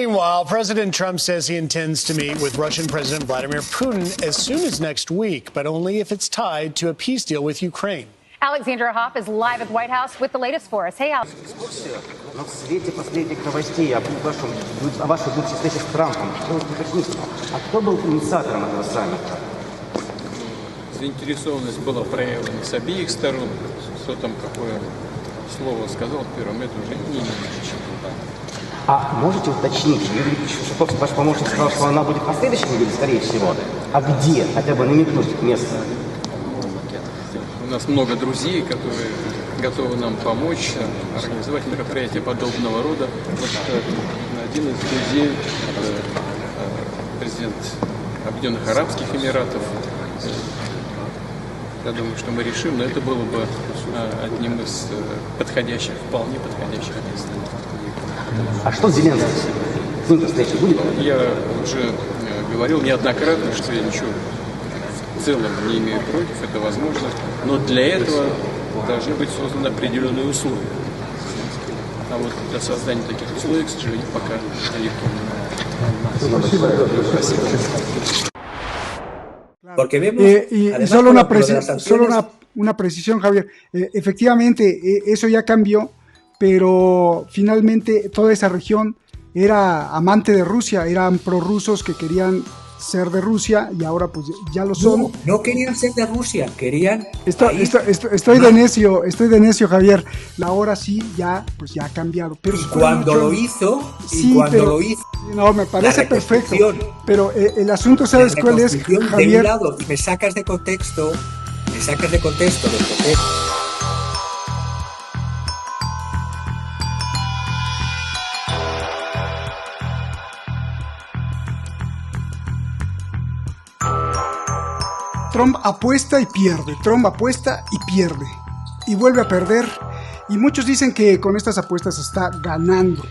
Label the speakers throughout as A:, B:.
A: Meanwhile, President Trump says he intends to meet with Russian President Vladimir Putin as soon as next week, but only if it's tied to a peace deal with Ukraine.
B: Alexandra Hoff is live at the White House with the latest for us. Hey, Alex.
C: Но в свете последних новостей о вашей будущей встрече с Трампом, кто был инициатором этого саммита?
D: Заинтересованность была проявлена с обеих сторон. Кто там какое слово сказал первым, это уже не имеет значения.
C: А можете уточнить, ваш помощник сказал, что она будет на следующей неделе, скорее всего. А где? Хотя бы намекнуть место.
D: У нас много друзей, которые готовы нам помочь организовать мероприятия подобного рода. Вот один из друзей, президент Объединенных Арабских Эмиратов. Я думаю, что мы решим, но это было бы одним из подходящих, вполне подходящих мест.
C: А что с Зеленским? С ним встреча будет?
D: Я уже говорил неоднократно, что я ничего в целом не имею против, это возможно, но для этого должны быть созданы определенные условия. А вот для создания таких условий, к сожалению, пока далеко.
E: Porque vemos,
F: y solo una precisión, Javier. Efectivamente, eso ya cambió, pero finalmente toda esa región era amante de Rusia, eran prorrusos que querían ser de Rusia y ahora pues ya lo son.
E: No querían ser de Rusia, querían...
F: Estoy de necio, Javier. La hora sí ya ha cambiado. Pero
E: cuando lo hizo,
F: no, me parece perfecto. Pero el asunto, ¿sabes cuál es, Javier?
E: De un lado, y me sacas de contexto del contexto.
F: Trump apuesta y pierde, y vuelve a perder, y muchos dicen que con estas apuestas está ganando,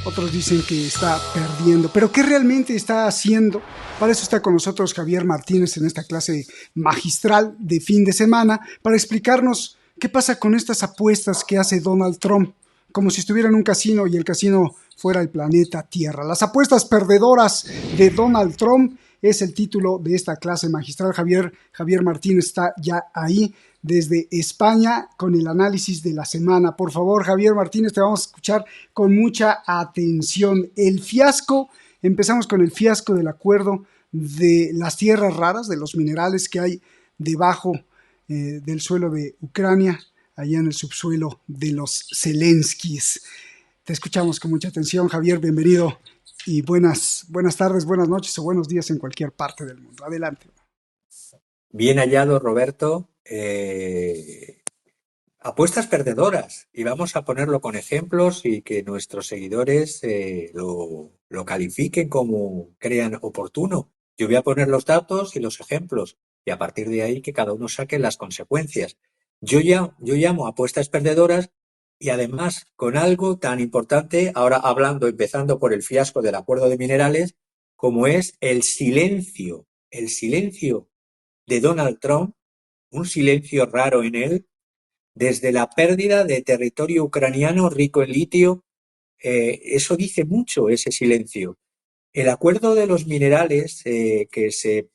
F: otros dicen que está perdiendo, pero ¿qué realmente está haciendo? Para eso está con nosotros Javier Martínez en esta clase magistral de fin de semana, para explicarnos qué pasa con estas apuestas que hace Donald Trump, como si estuviera en un casino y el casino fuera el planeta Tierra. Las apuestas perdedoras de Donald Trump es el título de esta clase magistral. Javier Martínez está ya ahí desde España con el análisis de la semana. Por favor, Javier Martínez, te vamos a escuchar con mucha atención. Empezamos con el fiasco del acuerdo de las tierras raras, de los minerales que hay debajo del suelo de Ucrania, allá en el subsuelo de los Zelenskis. Te escuchamos con mucha atención, Javier, bienvenido. Y buenas tardes, buenas noches o buenos días en cualquier parte del mundo. Adelante.
E: Bien hallado, Roberto. Apuestas perdedoras. Y vamos a ponerlo con ejemplos y que nuestros seguidores lo califiquen como crean oportuno. Yo voy a poner los datos y los ejemplos. Y a partir de ahí que cada uno saque las consecuencias. Yo llamo apuestas perdedoras. Y además, con algo tan importante, ahora empezando por el fiasco del acuerdo de minerales, como es el silencio de Donald Trump, un silencio raro en él, desde la pérdida de territorio ucraniano rico en litio. Eso dice mucho, ese silencio. El acuerdo de los minerales que se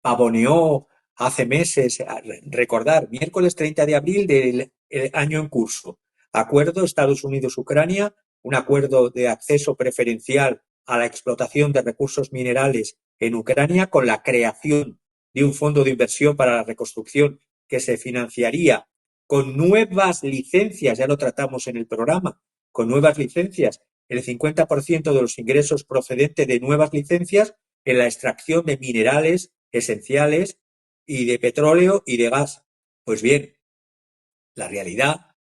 E: pavoneó hace meses, recordar, miércoles 30 de abril del año en curso. Acuerdo Estados Unidos-Ucrania, un acuerdo de acceso preferencial a la explotación de recursos minerales en Ucrania con la creación de un fondo de inversión para la reconstrucción que se financiaría con nuevas licencias, ya lo tratamos en el programa, con nuevas licencias, el 50% de los ingresos procedente de nuevas licencias en la extracción de minerales esenciales y de petróleo y de gas. Pues bien, la realidad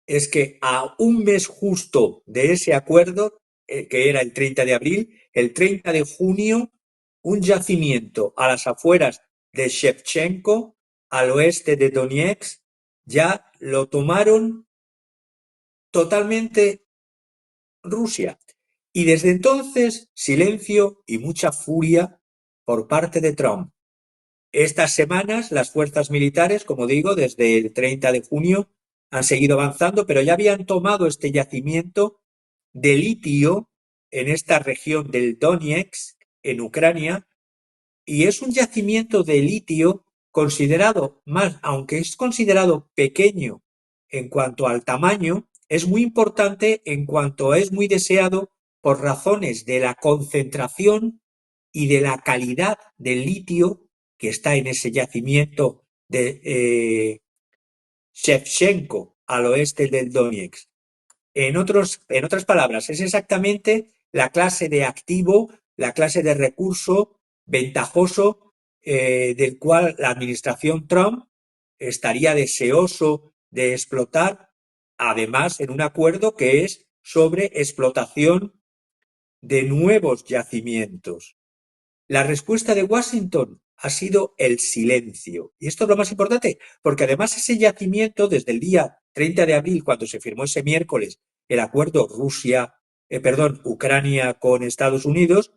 E: es que a un mes justo de ese acuerdo, que era el 30 de abril, el 30 de junio, un yacimiento a las afueras de Shevchenko, al oeste de Donetsk, ya lo tomaron totalmente Rusia. Y desde entonces, silencio y mucha furia por parte de Trump. Estas semanas, las fuerzas militares, como digo, desde el 30 de junio, han seguido avanzando, pero ya habían tomado este yacimiento de litio en esta región del Donetsk, en Ucrania, y es un yacimiento de litio considerado más, aunque es considerado pequeño en cuanto al tamaño, es muy importante en cuanto es muy deseado por razones de la concentración y de la calidad del litio que está en ese yacimiento de Shevchenko, al oeste del Donetsk. En otras palabras, es exactamente la clase de activo, la clase de recurso ventajoso del cual la administración Trump estaría deseoso de explotar, además en un acuerdo que es sobre explotación de nuevos yacimientos. La respuesta de Washington ha sido el silencio. Y esto es lo más importante, porque además ese yacimiento, desde el día 30 de abril, cuando se firmó ese miércoles el acuerdo Ucrania con Estados Unidos,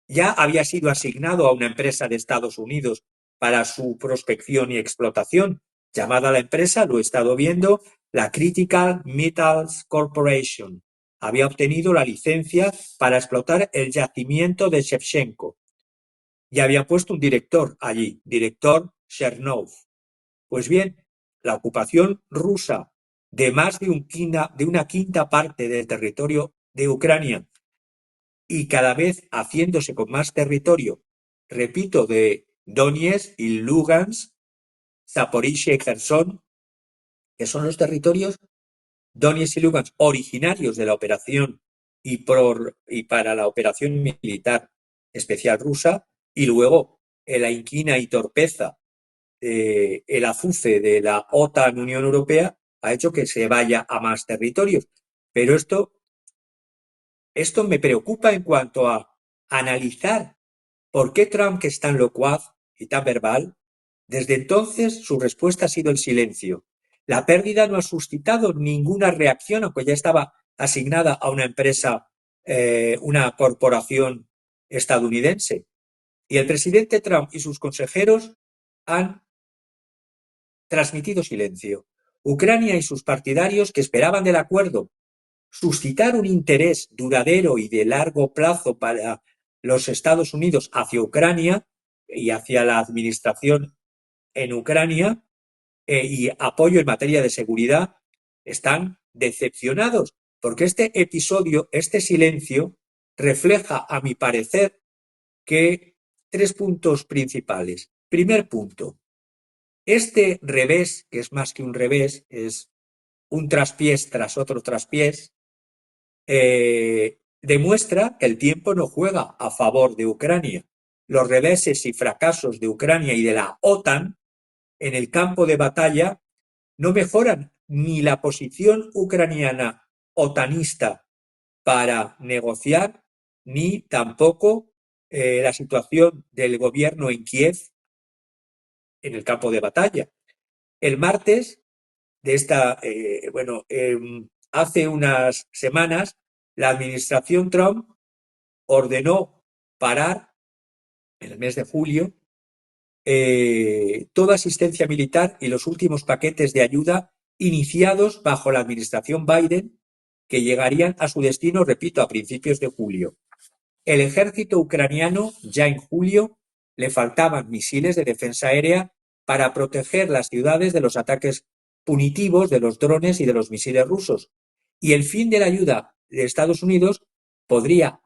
E: ya había sido asignado a una empresa de Estados Unidos para su prospección y explotación, llamada la empresa, lo he estado viendo, la Critical Metals Corporation. Había obtenido la licencia para explotar el yacimiento de Shevchenko y había puesto un director allí, director Chernov. Pues bien, la ocupación rusa de más de una quinta parte del territorio de Ucrania y cada vez haciéndose con más territorio, repito, de Donetsk y Lugansk, Zaporizhia y Kherson, que son los territorios Donetsk y Lugansk originarios de la operación y para la operación militar especial rusa, y luego la inquina y torpeza, el azuce de la OTAN, Unión Europea, ha hecho que se vaya a más territorios. Pero esto me preocupa en cuanto a analizar por qué Trump, que es tan locuaz y tan verbal, desde entonces su respuesta ha sido el silencio. La pérdida no ha suscitado ninguna reacción, aunque ya estaba asignada a una empresa, una corporación estadounidense. Y el presidente Trump y sus consejeros han transmitido silencio. Ucrania y sus partidarios, que esperaban del acuerdo suscitar un interés duradero y de largo plazo para los Estados Unidos hacia Ucrania y hacia la administración en Ucrania y apoyo en materia de seguridad, están decepcionados, porque este episodio, este silencio, refleja, a mi parecer, que 3 puntos principales. Primer punto, este revés, que es más que un revés, es un traspiés tras otro traspiés, demuestra que el tiempo no juega a favor de Ucrania. Los reveses y fracasos de Ucrania y de la OTAN en el campo de batalla no mejoran ni la posición ucraniana otanista para negociar, ni tampoco la situación del gobierno en Kiev en el campo de batalla. El martes hace unas semanas, la administración Trump ordenó parar, en el mes de julio, toda asistencia militar y los últimos paquetes de ayuda iniciados bajo la administración Biden, que llegarían a su destino, repito, a principios de julio. El ejército ucraniano, ya en julio, le faltaban misiles de defensa aérea para proteger las ciudades de los ataques punitivos de los drones y de los misiles rusos. Y el fin de la ayuda de Estados Unidos podría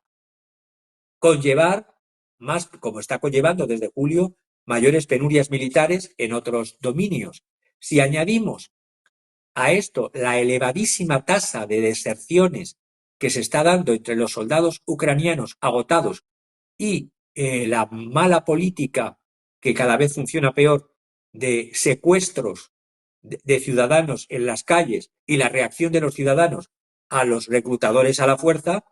E: conllevar, más como está conllevando desde julio, mayores penurias militares en otros dominios. Si añadimos a esto la elevadísima tasa de deserciones que se está dando entre los soldados ucranianos agotados y la mala política, que cada vez funciona peor, de secuestros de ciudadanos en las calles y la reacción de los ciudadanos a los reclutadores a la fuerza,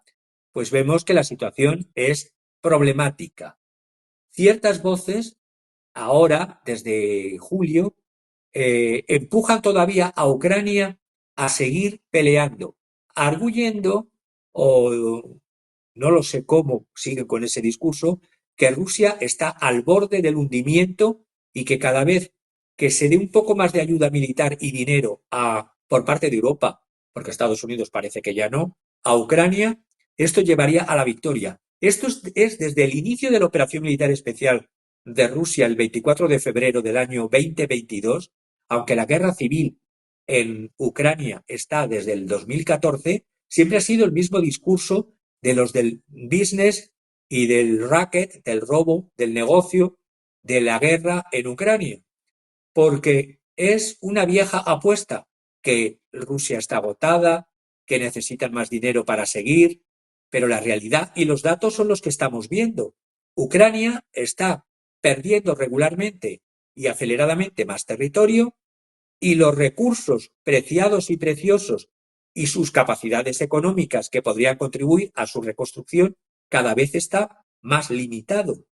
E: pues vemos que la situación es problemática. Ciertas voces ahora, desde julio, empujan todavía a Ucrania a seguir peleando, arguyendo, o no lo sé cómo siguen con ese discurso, que Rusia está al borde del hundimiento y que cada vez que se dé un poco más de ayuda militar y dinero por parte de Europa, porque Estados Unidos parece que ya no, a Ucrania, esto llevaría a la victoria. Esto es desde el inicio de la operación militar especial de Rusia el 24 de febrero del año 2022, aunque la guerra civil en Ucrania está desde el 2014, siempre ha sido el mismo discurso de los del business y del racket, del robo, del negocio, de la guerra en Ucrania, porque es una vieja apuesta que Rusia está agotada, que necesitan más dinero para seguir, pero la realidad y los datos son los que estamos viendo. Ucrania está perdiendo regularmente y aceleradamente más territorio y los recursos preciados y preciosos y sus capacidades económicas que podrían contribuir a su reconstrucción cada vez está más limitado.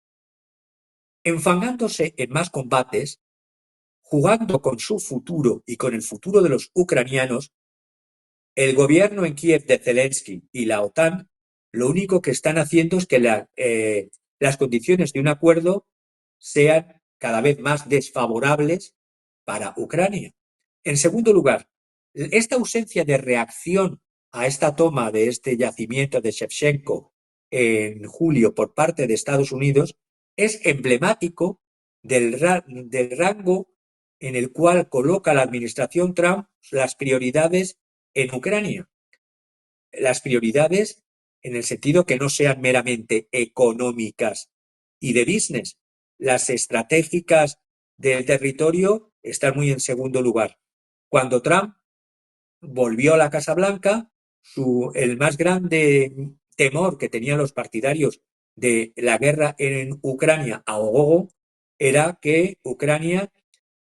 E: Enfangándose en más combates, jugando con su futuro y con el futuro de los ucranianos, el gobierno en Kiev de Zelensky y la OTAN lo único que están haciendo es que las condiciones de un acuerdo sean cada vez más desfavorables para Ucrania. En segundo lugar, esta ausencia de reacción a esta toma de este yacimiento de Shevchenko en julio por parte de Estados Unidos es emblemático del rango en el cual coloca la administración Trump las prioridades en Ucrania. Las prioridades en el sentido que no sean meramente económicas y de business. Las estratégicas del territorio están muy en segundo lugar. Cuando Trump volvió a la Casa Blanca, el más grande temor que tenían los partidarios de la guerra en Ucrania a gogo era que Ucrania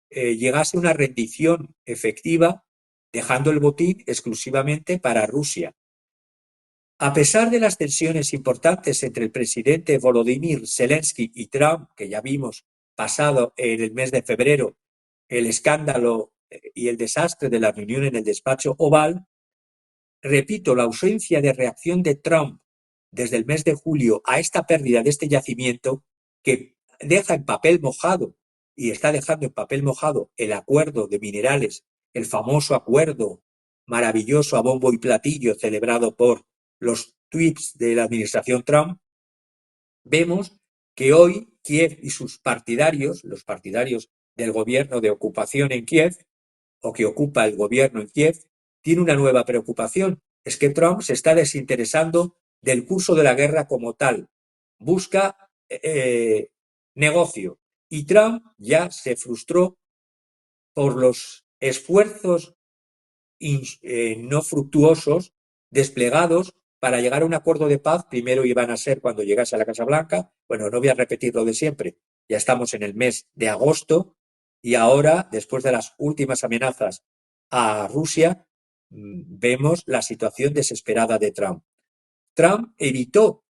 E: llegase a una rendición efectiva, dejando el botín exclusivamente para Rusia. A pesar de las tensiones importantes entre el presidente Volodymyr Zelensky y Trump, que ya vimos pasado en el mes de febrero, el escándalo y el desastre de la reunión en el despacho Oval, repito, la ausencia de reacción de Trump desde el mes de julio a esta pérdida de este yacimiento que deja en papel mojado y está dejando en papel mojado el acuerdo de minerales, el famoso acuerdo maravilloso a bombo y platillo celebrado por los tweets de la administración Trump, vemos que hoy Kiev y sus partidarios, los partidarios del gobierno de ocupación en Kiev, o que ocupa el gobierno en Kiev, tiene una nueva preocupación. Es que Trump se está desinteresando del curso de la guerra como tal. Busca negocio. Y Trump ya se frustró por los esfuerzos no fructuosos desplegados para llegar a un acuerdo de paz. Primero iban a ser cuando llegase a la Casa Blanca. Bueno, no voy a repetir lo de siempre. Ya estamos en el mes de agosto y ahora, después de las últimas amenazas a Rusia, vemos la situación desesperada de Trump. Trump evitó,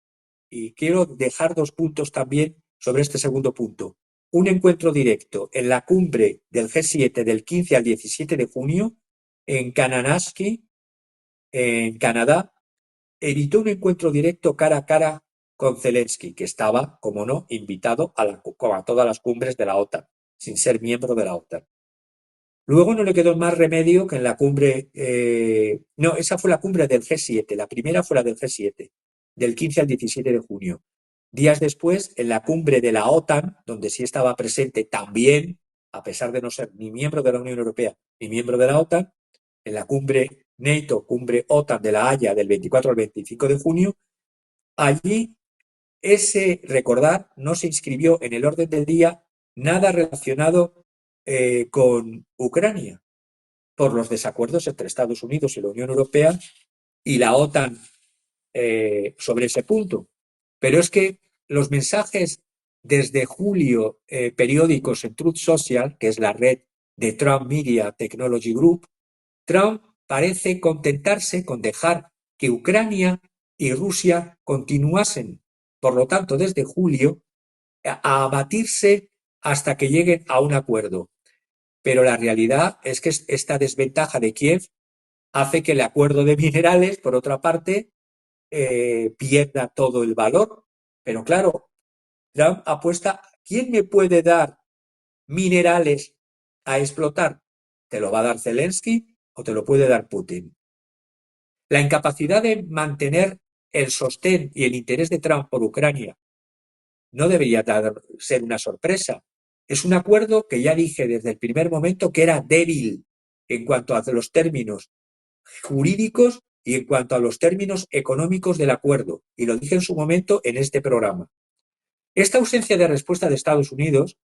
E: y quiero dejar 2 puntos también sobre este segundo punto, un encuentro directo en la cumbre del G7 del 15 al 17 de junio en Kananaskis, en Canadá, evitó un encuentro directo cara a cara con Zelensky, que estaba, como no, invitado a todas las cumbres de la OTAN, sin ser miembro de la OTAN. Luego no le quedó más remedio que en la cumbre, no, esa fue la cumbre del G7, la primera fue la del G7, del 15 al 17 de junio. Días después, en la cumbre de la OTAN, donde sí estaba presente también, a pesar de no ser ni miembro de la Unión Europea ni miembro de la OTAN, en la cumbre NATO, cumbre OTAN de La Haya del 24 al 25 de junio, allí recordar, no se inscribió en el orden del día nada relacionado con Ucrania, por los desacuerdos entre Estados Unidos y la Unión Europea y la OTAN sobre ese punto. Pero es que los mensajes desde julio periódicos en Truth Social, que es la red de Trump Media Technology Group, Trump parece contentarse con dejar que Ucrania y Rusia continuasen, por lo tanto, desde julio, a abatirse hasta que lleguen a un acuerdo. Pero la realidad es que esta desventaja de Kiev hace que el acuerdo de minerales, por otra parte, pierda todo el valor. Pero claro, Trump apuesta, ¿quién me puede dar minerales a explotar? ¿Te lo va a dar Zelensky o te lo puede dar Putin? La incapacidad de mantener el sostén y el interés de Trump por Ucrania no debería ser una sorpresa. Es un acuerdo que ya dije desde el primer momento que era débil en cuanto a los términos jurídicos y en cuanto a los términos económicos del acuerdo, y lo dije en su momento en este programa. Esta ausencia de respuesta de Estados Unidos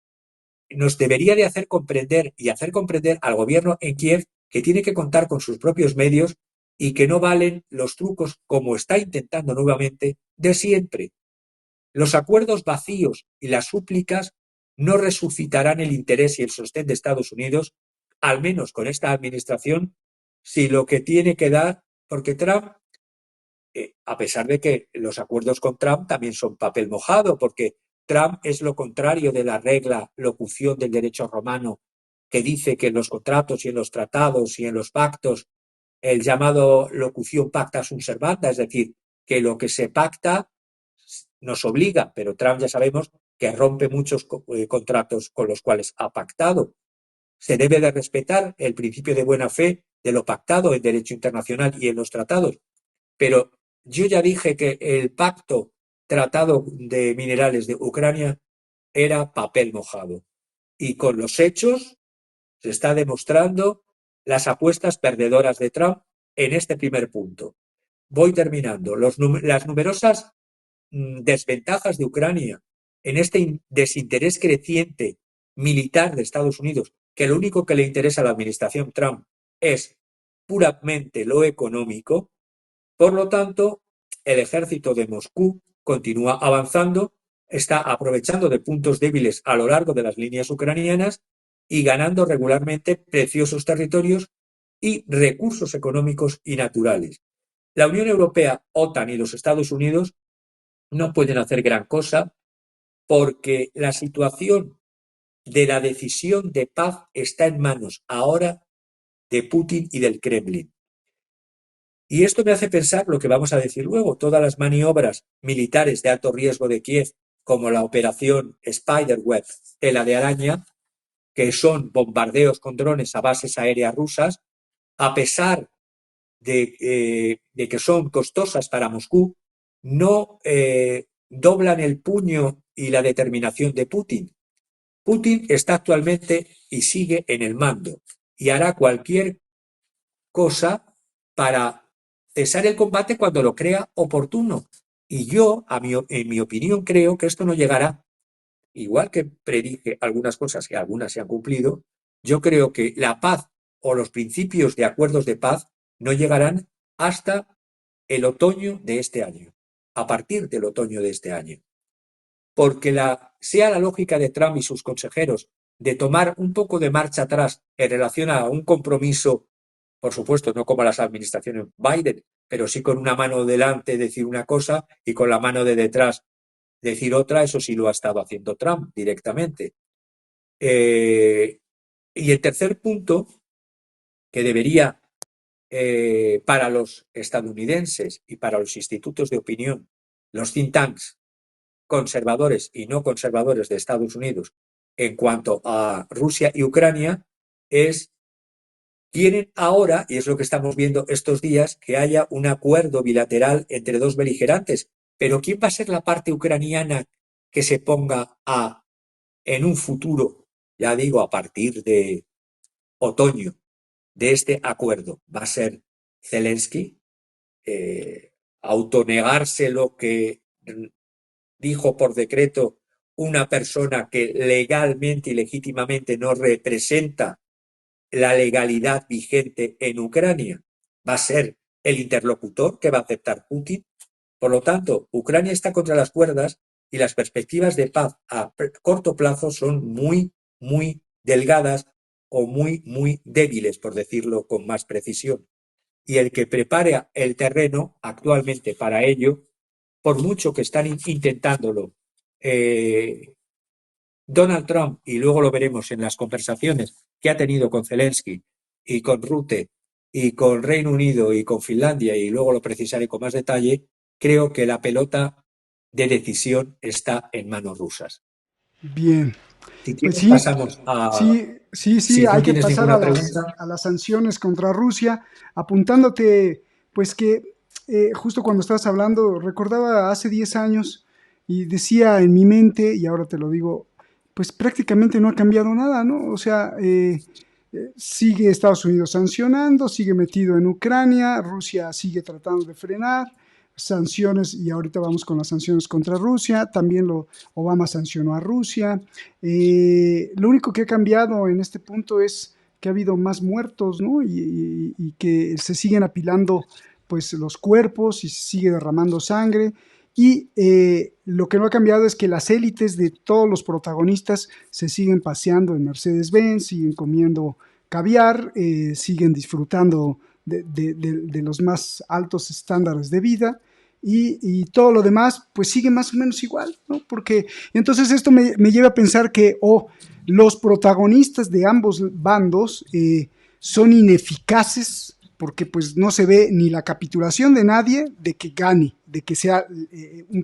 E: nos debería de hacer comprender y hacer comprender al gobierno en Kiev que tiene que contar con sus propios medios y que no valen los trucos, como está intentando nuevamente, de siempre. Los acuerdos vacíos y las súplicas no resucitarán el interés y el sostén de Estados Unidos, al menos con esta administración, si lo que tiene que dar, porque Trump, a pesar de que los acuerdos con Trump también son papel mojado, porque Trump es lo contrario de la regla locución del derecho romano, que dice que en los contratos y en los tratados y en los pactos, el llamado locución pacta sunt servanda, es decir, que lo que se pacta nos obliga, pero Trump ya sabemos que rompe muchos contratos con los cuales ha pactado. Se debe de respetar el principio de buena fe de lo pactado en derecho internacional y en los tratados. Pero yo ya dije que el tratado de minerales de Ucrania era papel mojado. Y con los hechos se está demostrando las apuestas perdedoras de Trump en este primer punto. Voy terminando. Las numerosas desventajas de Ucrania en este desinterés creciente militar de Estados Unidos, que lo único que le interesa a la administración Trump es puramente lo económico. Por lo tanto, el ejército de Moscú continúa avanzando, está aprovechando de puntos débiles a lo largo de las líneas ucranianas y ganando regularmente preciosos territorios y recursos económicos y naturales. La Unión Europea, OTAN y los Estados Unidos no pueden hacer gran cosa porque la situación de la decisión de paz está en manos ahora de Putin y del Kremlin. Y esto me hace pensar lo que vamos a decir luego, todas las maniobras militares de alto riesgo de Kiev, como la operación Spiderweb, tela de araña, que son bombardeos con drones a bases aéreas rusas, a pesar de que son costosas para Moscú, no doblan el puño y la determinación de Putin. Putin está actualmente y sigue en el mando y hará cualquier cosa para cesar el combate cuando lo crea oportuno. Y yo, en mi opinión, creo que esto no llegará. Igual que predije algunas cosas y algunas se han cumplido, yo creo que la paz o los principios de acuerdos de paz no llegarán hasta el otoño de este año, a partir del otoño de este año. Porque sea la lógica de Trump y sus consejeros de tomar un poco de marcha atrás en relación a un compromiso, por supuesto, no como las administraciones Biden, pero sí con una mano delante decir una cosa y con la mano de detrás decir otra, eso sí lo ha estado haciendo Trump directamente. Y el tercer punto, que debería, para los estadounidenses y para los institutos de opinión, los think tanks conservadores y no conservadores de Estados Unidos en cuanto a Rusia y Ucrania, quieren ahora, y es lo que estamos viendo estos días, que haya un acuerdo bilateral entre dos beligerantes. Pero ¿quién va a ser la parte ucraniana que se ponga en un futuro, ya digo, a partir de otoño, de este acuerdo? ¿Va a ser Zelensky? ¿Autonegarse lo que dijo por decreto una persona que legalmente y legítimamente no representa la legalidad vigente en Ucrania? ¿Va a ser el interlocutor que va a aceptar Putin? Por lo tanto, Ucrania está contra las cuerdas y las perspectivas de paz a corto plazo son muy, muy delgadas o muy, muy débiles, por decirlo con más precisión. Y el que prepare el terreno actualmente para ello, por mucho que están intentándolo Donald Trump, y luego lo veremos en las conversaciones que ha tenido con Zelensky y con Rutte y con Reino Unido y con Finlandia, y luego lo precisaré con más detalle, creo que la pelota de decisión está en manos rusas.
F: Bien.
E: Si
F: Pues
E: quieres,
F: sí,
E: pasamos
F: sí,
E: si no
F: hay que
E: tienes
F: pasar
E: ninguna pregunta.
F: a las sanciones contra Rusia, apuntándote, pues que justo cuando estabas hablando, recordaba hace 10 años y decía en mi mente, y ahora te lo digo, pues prácticamente no ha cambiado nada, ¿no? O sea, sigue Estados Unidos sancionando, sigue metido en Ucrania, Rusia sigue tratando de frenar, sanciones, y ahorita vamos con las sanciones contra Rusia, también Obama sancionó a Rusia. Lo único que ha cambiado en este punto es que ha habido más muertos, ¿no? Y que se siguen apilando pues los cuerpos y se sigue derramando sangre. Y lo que no ha cambiado es que las élites de todos los protagonistas se siguen paseando en Mercedes-Benz, siguen comiendo caviar, siguen disfrutando de los más altos estándares de vida. Y todo lo demás pues sigue más o menos igual, ¿no? Porque entonces esto me lleva a pensar que los protagonistas de ambos bandos son ineficaces, porque pues no se ve ni la capitulación de nadie de que gane, de que sea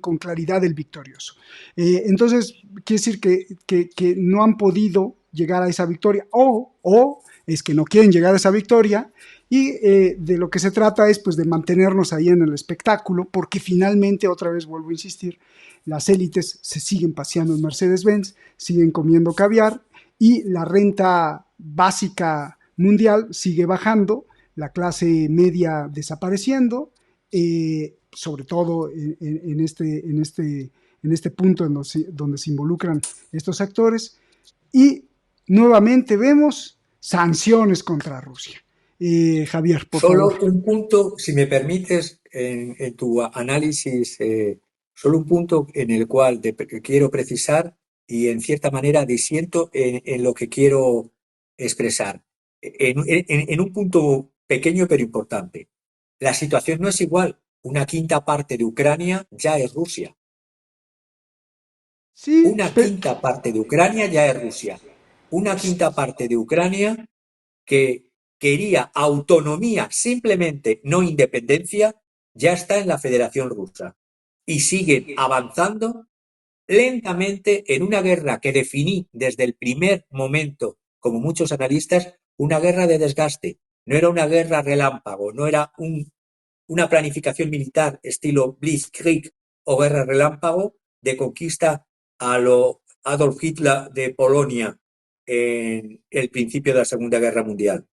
F: con claridad el victorioso. Entonces, quiere decir que no han podido llegar a esa victoria, o es que no quieren llegar a esa victoria, y de lo que se trata es pues de mantenernos ahí en el espectáculo, porque finalmente, otra vez vuelvo a insistir, las élites se siguen paseando en Mercedes-Benz, siguen comiendo caviar, y la renta básica mundial sigue bajando, la clase media desapareciendo, sobre todo en este punto donde se involucran estos actores, y nuevamente vemos sanciones contra Rusia. Javier, por
E: Solo
F: favor.
E: un punto, si me permites, en tu análisis, solo un punto en el cual quiero precisar y en cierta manera disiento en lo que quiero expresar. En un punto pequeño pero importante. La situación no es igual. Una quinta parte de Ucrania ya es Rusia.
F: Sí,
E: Una quinta parte de Ucrania ya es Rusia. Una quinta parte de Ucrania que quería autonomía, simplemente no independencia, ya está en la Federación Rusa. Y siguen avanzando lentamente en una guerra que definí desde el primer momento, como muchos analistas, una guerra de desgaste. No era una guerra relámpago, no era una planificación militar estilo Blitzkrieg o guerra relámpago de conquista a lo Adolf Hitler de Polonia en el principio de la Segunda Guerra Mundial.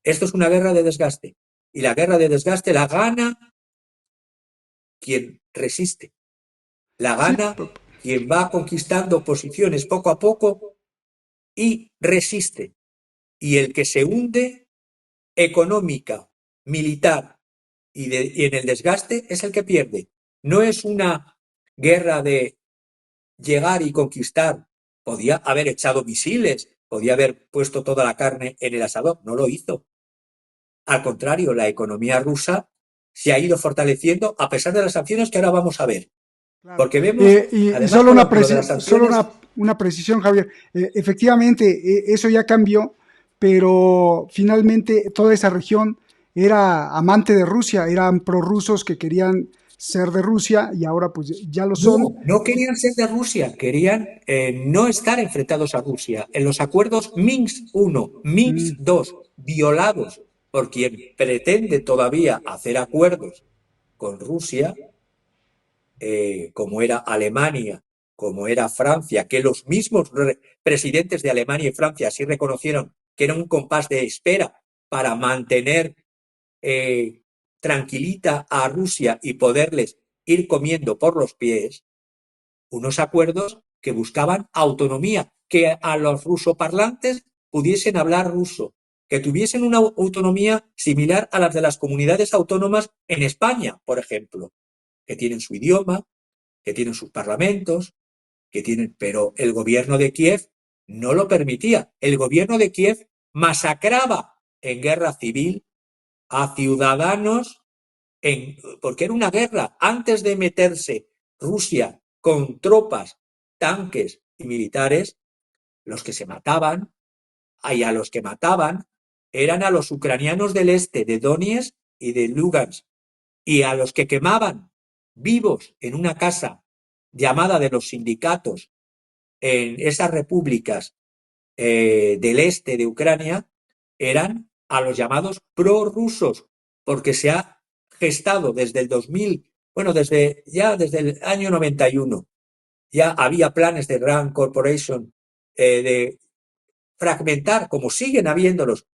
E: Esto es una guerra de desgaste. Y la guerra de desgaste la gana quien resiste. La
F: sí,
E: gana quien va conquistando posiciones poco a poco y resiste. Y el que se hunde económica, militar y en el desgaste es el que pierde. No es una guerra de llegar y conquistar. Podía haber echado misiles, podía haber puesto toda la carne en el asador. No lo hizo. Al contrario, la economía rusa se ha ido fortaleciendo a pesar de las sanciones que ahora vamos a ver.
F: claro.
E: Porque vemos,
F: Y
E: además,
F: solo
E: con lo de las sanciones,
F: una precisión, Javier. Efectivamente, eso ya cambió, pero finalmente toda esa región era amante de Rusia, eran prorrusos que querían ser de Rusia y ahora pues ya lo son.
E: no querían ser de Rusia, querían no estar enfrentados a Rusia. En los acuerdos Minsk I, Minsk
F: Mm,
E: II, violados por quien pretende todavía hacer acuerdos con Rusia, como era Alemania, como era Francia, que los mismos presidentes de Alemania y Francia así reconocieron que era un compás de espera para mantener tranquilita a Rusia y poderles ir comiendo por los pies, unos acuerdos que buscaban autonomía, que a los rusoparlantes pudiesen hablar ruso, que tuviesen una autonomía similar a las de las comunidades autónomas en España, por ejemplo, que tienen su idioma, que tienen sus parlamentos, pero el gobierno de Kiev no lo permitía. El gobierno de Kiev masacraba en guerra civil a ciudadanos porque era una guerra. Antes de meterse Rusia con tropas, tanques y militares, los que se mataban, y a los que mataban, eran a los ucranianos del este, de Donetsk y de Lugansk, y a los que quemaban vivos en una casa llamada de los sindicatos en esas repúblicas del este de Ucrania, eran a los llamados prorrusos, porque se ha gestado desde el 2000, bueno, desde el año 91. Ya había planes de Grand Corporation de fragmentar, como siguen habiéndolos,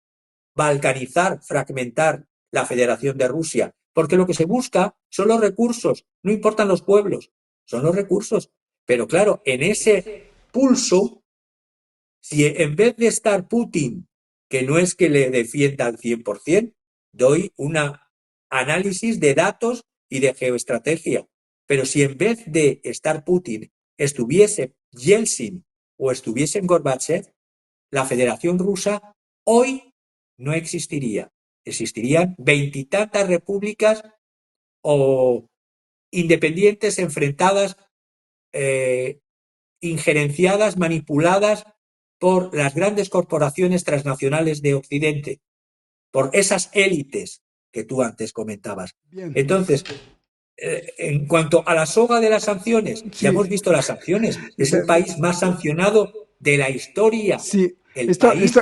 E: balcanizar, fragmentar la Federación de Rusia, porque lo que se busca son los recursos, no importan los pueblos, son los recursos. Pero claro, en ese pulso, si en vez de estar Putin, que no es que le defienda al 100%, doy un análisis de datos y de geoestrategia, pero si en vez de estar Putin estuviese Yeltsin o estuviese Gorbachev, la Federación Rusa hoy no existiría. Existirían veintitantas repúblicas o independientes enfrentadas, injerenciadas, manipuladas por las grandes corporaciones transnacionales de Occidente, por esas élites que tú antes comentabas.
F: Bien.
E: Entonces, en cuanto a la soga de las sanciones,
F: Sí.
E: ya hemos visto las sanciones. Es el país más sancionado de la historia.
F: Sí,
E: El
F: estoy
E: país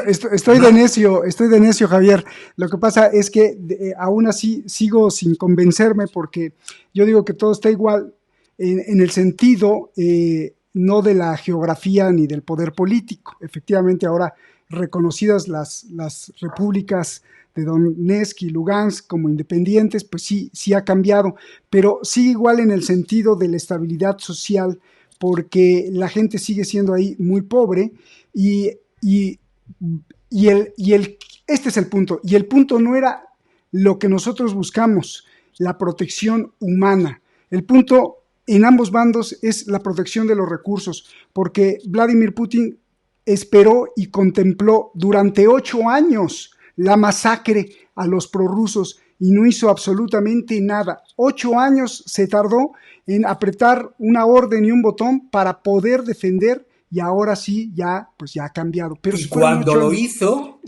F: de necio, Javier. Lo que pasa es que aún así sigo sin convencerme porque yo digo que todo está igual en el sentido no de la geografía ni del poder político. Efectivamente, ahora reconocidas las repúblicas de Donetsk y Lugansk como independientes, pues sí ha cambiado, pero sigue igual en el sentido de la estabilidad social, porque la gente sigue siendo ahí muy pobre este es el punto. Y el punto no era lo que nosotros buscamos, la protección humana. El punto en ambos bandos es la protección de los recursos, porque Vladimir Putin esperó y contempló durante 8 años la masacre a los prorrusos y no hizo absolutamente nada. 8 años se tardó en apretar una orden y un botón para poder defender, y ahora sí, pues ya ha cambiado. Pero
E: y cuando lo hizo,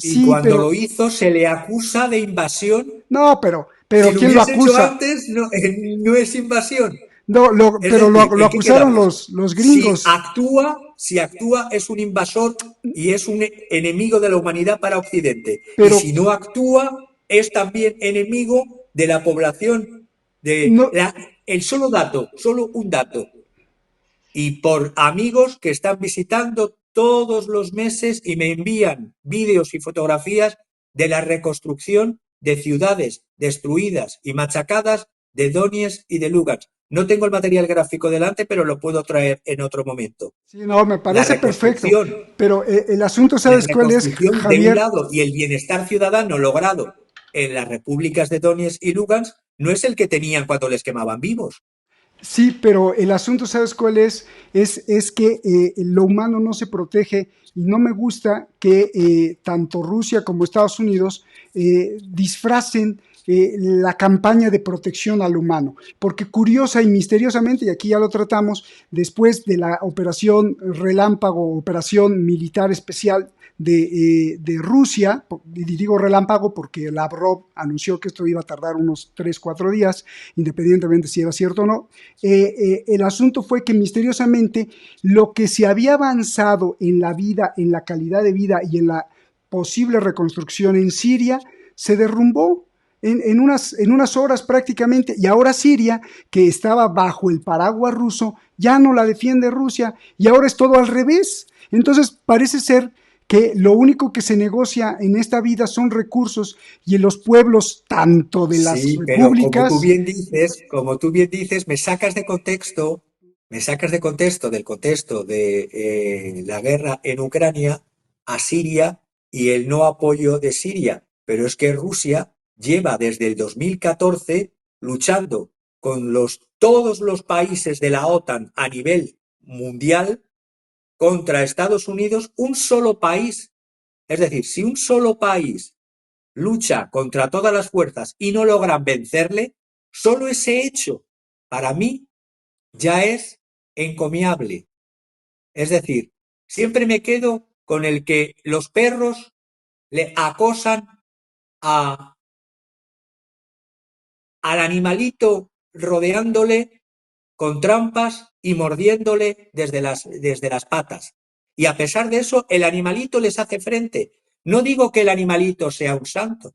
E: lo hizo, se le acusa de invasión.
F: No, pero
E: si
F: ¿quién lo acusa?
E: Hecho antes, no es invasión.
F: No, pero lo acusaron los gringos.
E: Si actúa es un invasor y es un enemigo de la humanidad para Occidente.
F: Pero,
E: y si no actúa, es también enemigo de la población. Solo un dato. Y por amigos que están visitando todos los meses y me envían vídeos y fotografías de la reconstrucción de ciudades destruidas y machacadas de Donetsk y de Lugansk. No tengo el material gráfico delante, pero lo puedo traer en otro momento.
F: Sí, no, me parece perfecto. Pero el asunto, ¿sabes cuál es, Javier?
E: De un lado, y el bienestar ciudadano logrado en las repúblicas de Donetsk y Lugansk no es el que tenían cuando les quemaban vivos.
F: Sí, pero el asunto, ¿sabes cuál es? Es que lo humano no se protege y no me gusta que tanto Rusia como Estados Unidos disfracen la campaña de protección al humano, porque curiosa y misteriosamente, y aquí ya lo tratamos, después de la operación Relámpago, operación militar especial de Rusia, y digo relámpago porque Lavrov anunció que esto iba a tardar unos 3-4 días, independientemente si era cierto o no, el asunto fue que misteriosamente lo que se había avanzado en la vida, en la calidad de vida y en la posible reconstrucción en Siria, se derrumbó en unas horas prácticamente, y ahora Siria, que estaba bajo el paraguas ruso, ya no la defiende Rusia, y ahora es todo al revés. Entonces parece ser que lo único que se negocia en esta vida son recursos, y en los pueblos, tanto de las repúblicas...
E: Pero como tú bien dices, me sacas de contexto del contexto de la guerra en Ucrania a Siria y el no apoyo de Siria. Pero es que Rusia lleva desde el 2014 luchando con todos los países de la OTAN a nivel mundial contra Estados Unidos, un solo país. Es decir, si un solo país lucha contra todas las fuerzas y no logran vencerle, solo ese hecho, para mí, ya es encomiable. Es decir, siempre me quedo con el que los perros le acosan al animalito rodeándole con trampas y mordiéndole desde las patas. Y a pesar de eso, el animalito les hace frente. No digo que el animalito sea un santo,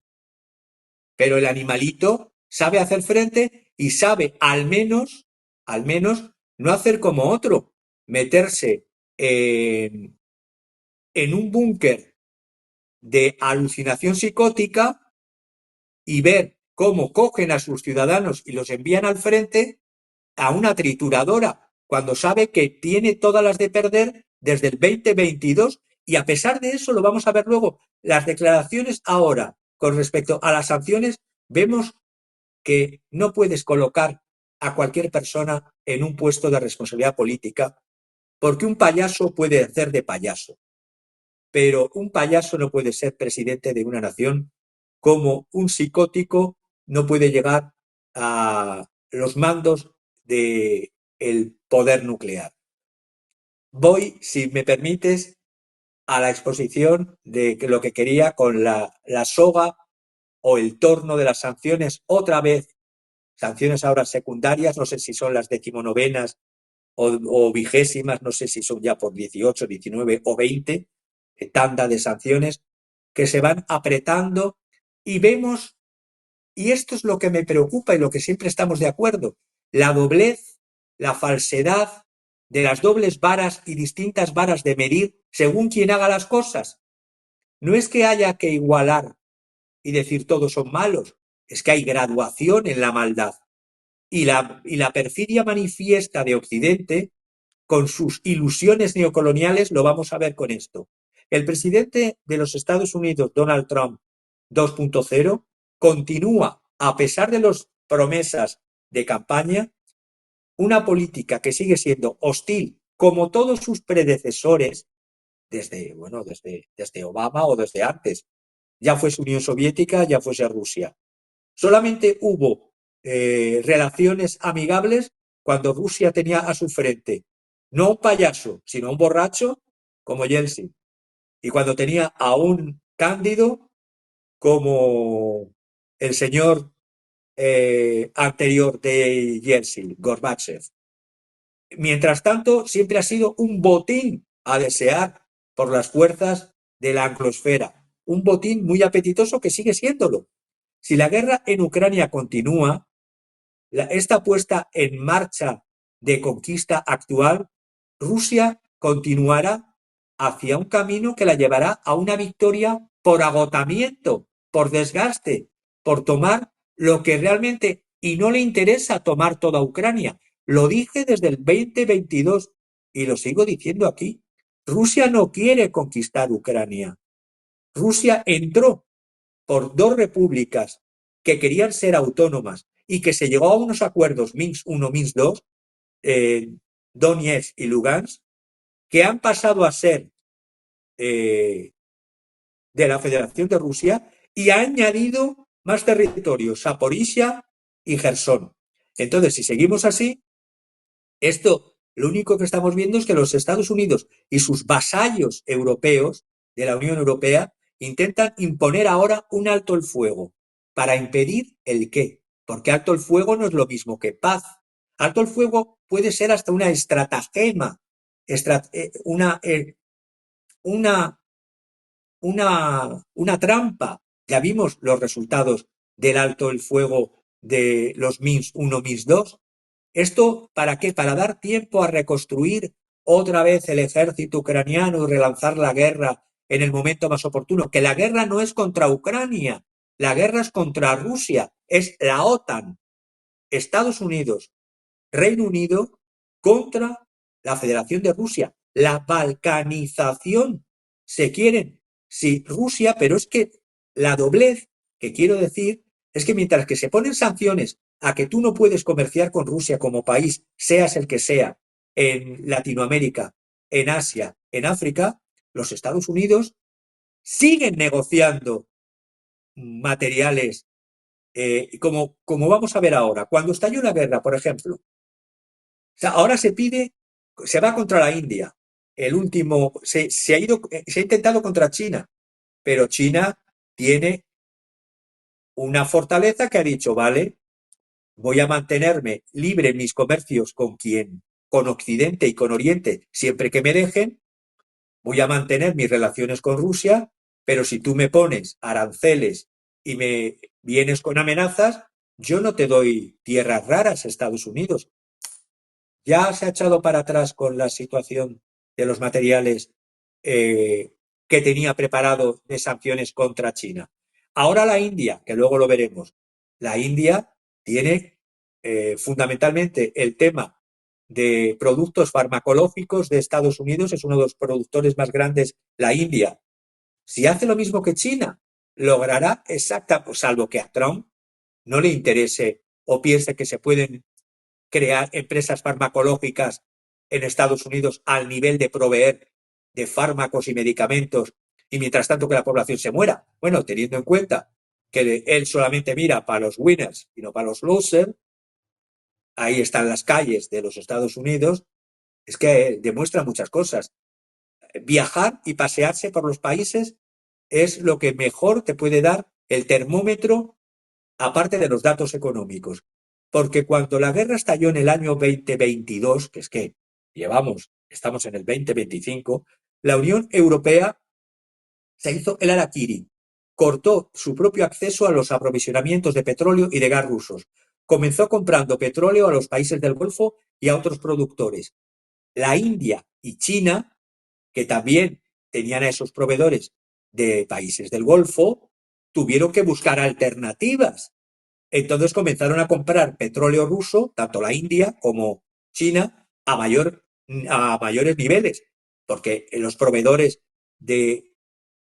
E: pero el animalito sabe hacer frente y sabe al menos no hacer como otro, meterse en un búnker de alucinación psicótica y ver cómo cogen a sus ciudadanos y los envían al frente a una trituradora, cuando sabe que tiene todas las de perder desde el 2022, y a pesar de eso, lo vamos a ver luego, las declaraciones ahora con respecto a las sanciones, vemos que no puedes colocar a cualquier persona en un puesto de responsabilidad política, porque un payaso puede hacer de payaso, pero un payaso no puede ser presidente de una nación, como un psicótico no puede llegar a los mandos del poder nuclear. Voy, si me permites, a la exposición de lo que quería con la soga o el torno de las sanciones, otra vez, sanciones ahora secundarias, no sé si son las 19º o 20º, no sé si son ya por 18, 19 o 20, tanda de sanciones que se van apretando y vemos, y esto es lo que me preocupa y lo que siempre estamos de acuerdo, la doblez, la falsedad de las dobles varas y distintas varas de medir según quien haga las cosas. No es que haya que igualar y decir todos son malos, es que hay graduación en la maldad. Y la perfidia manifiesta de Occidente, con sus ilusiones neocoloniales, lo vamos a ver con esto. El presidente de los Estados Unidos, Donald Trump 2.0, continúa, a pesar de las promesas de campaña, una política que sigue siendo hostil, como todos sus predecesores, desde Obama o desde antes. Ya fuese Unión Soviética, ya fuese Rusia. Solamente hubo relaciones amigables cuando Rusia tenía a su frente no un payaso, sino un borracho como Yeltsin. Y cuando tenía a un cándido como el señor anterior de Yeltsin, Gorbachev. Mientras tanto, siempre ha sido un botín a desear por las fuerzas de la anglosfera. Un botín muy apetitoso que sigue siéndolo. Si la guerra en Ucrania continúa, esta puesta en marcha de conquista actual, Rusia continuará hacia un camino que la llevará a una victoria por agotamiento, por desgaste, por tomar lo que realmente, y no le interesa tomar toda Ucrania. Lo dije desde el 2022 y lo sigo diciendo aquí. Rusia no quiere conquistar Ucrania. Rusia entró por dos repúblicas que querían ser autónomas y que se llegó a unos acuerdos Minsk I, Minsk II, Donetsk y Lugansk, que han pasado a ser de la Federación de Rusia y ha añadido más territorios, Zaporizhia y Jersón. Entonces, si seguimos así, esto lo único que estamos viendo es que los Estados Unidos y sus vasallos europeos de la Unión Europea intentan imponer ahora un alto el fuego. ¿Para impedir el qué? Porque alto el fuego no es lo mismo que paz. Alto el fuego puede ser hasta una estratagema, una trampa. Ya vimos los resultados del alto el fuego de los Minsk I, Minsk II. ¿Esto para qué? Para dar tiempo a reconstruir otra vez el ejército ucraniano y relanzar la guerra en el momento más oportuno. Que la guerra no es contra Ucrania, la guerra es contra Rusia, es la OTAN, Estados Unidos, Reino Unido contra la Federación de Rusia. La balcanización se quieren. Sí, Rusia, pero es que la doblez que quiero decir es que mientras que se ponen sanciones a que tú no puedes comerciar con Rusia como país, seas el que sea, en Latinoamérica, en Asia, en África, los Estados Unidos siguen negociando materiales como vamos a ver ahora. Cuando estalló la guerra, por ejemplo, ahora se va contra la India. El último, se ha intentado contra China, pero China tiene una fortaleza que ha dicho, vale, voy a mantenerme libre en mis comercios con Occidente y con Oriente, siempre que me dejen, voy a mantener mis relaciones con Rusia, pero si tú me pones aranceles y me vienes con amenazas, yo no te doy tierras raras, Estados Unidos. Ya se ha echado para atrás con la situación de los materiales que tenía preparado de sanciones contra China. Ahora la India, que luego lo veremos, la India tiene fundamentalmente el tema de productos farmacológicos de Estados Unidos, es uno de los productores más grandes, la India. Si hace lo mismo que China, logrará exactamente, salvo que a Trump no le interese o piense que se pueden crear empresas farmacológicas en Estados Unidos al nivel de proveer de fármacos y medicamentos y mientras tanto que la población se muera. Bueno, teniendo en cuenta que él solamente mira para los winners y no para los losers, ahí están las calles de los Estados Unidos, es que demuestra muchas cosas. Viajar y pasearse por los países es lo que mejor te puede dar el termómetro, aparte de los datos económicos. Porque cuando la guerra estalló en el año 2022, que es que estamos en el 2025, la Unión Europea se hizo el harakiri, cortó su propio acceso a los aprovisionamientos de petróleo y de gas rusos. Comenzó comprando petróleo a los países del Golfo y a otros productores. La India y China, que también tenían a esos proveedores de países del Golfo, tuvieron que buscar alternativas. Entonces comenzaron a comprar petróleo ruso, tanto la India como China, a mayores niveles, porque los proveedores de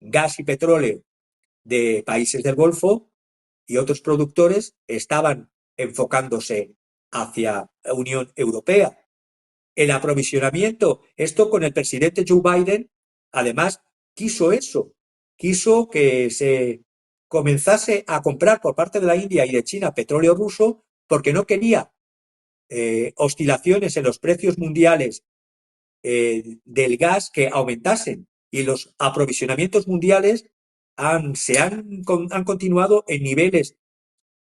E: gas y petróleo de países del Golfo y otros productores estaban enfocándose hacia la Unión Europea. El aprovisionamiento, esto con el presidente Joe Biden, además, quiso eso, quiso que se comenzase a comprar por parte de la India y de China petróleo ruso porque no quería oscilaciones en los precios mundiales del gas que aumentasen y los aprovisionamientos mundiales han continuado en niveles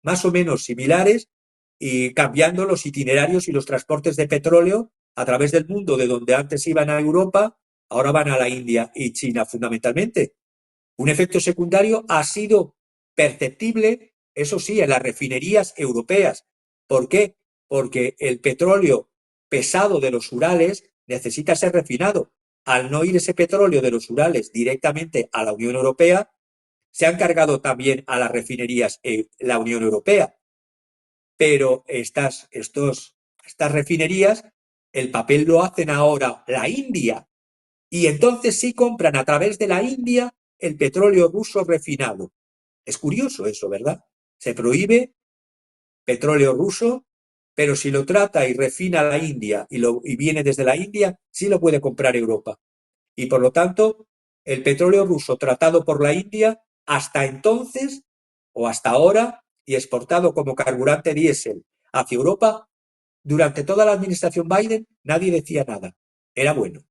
E: más o menos similares y cambiando los itinerarios y los transportes de petróleo a través del mundo, de donde antes iban a Europa, ahora van a la India y China fundamentalmente. Un efecto secundario ha sido perceptible, eso sí, en las refinerías europeas. ¿Por qué? Porque el petróleo pesado de los Urales necesita ser refinado. Al no ir ese petróleo de los Urales directamente a la Unión Europea, se han cargado también a las refinerías la Unión Europea. Pero estas refinerías, el papel lo hacen ahora la India. Y entonces sí compran a través de la India el petróleo ruso refinado. Es curioso eso, ¿verdad? Se prohíbe petróleo ruso, pero si lo trata y refina la India y viene desde la India, sí lo puede comprar Europa. Y por lo tanto, el petróleo ruso tratado por la India, hasta entonces o hasta ahora, y exportado como carburante diésel hacia Europa, durante toda la administración Biden, nadie decía nada. Era bueno.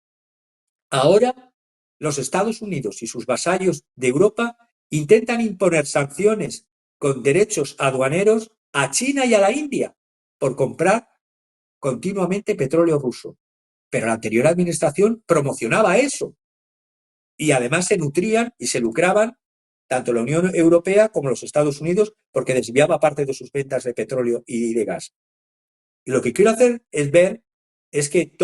E: Ahora, los Estados Unidos y sus vasallos de Europa intentan imponer sanciones con derechos aduaneros a China y a la India por comprar continuamente petróleo ruso. Pero la anterior administración promocionaba eso. Y además se nutrían y se lucraban tanto la Unión Europea como los Estados Unidos porque desviaba parte de sus ventas de petróleo y de gas. Y lo que quiero hacer es ver es que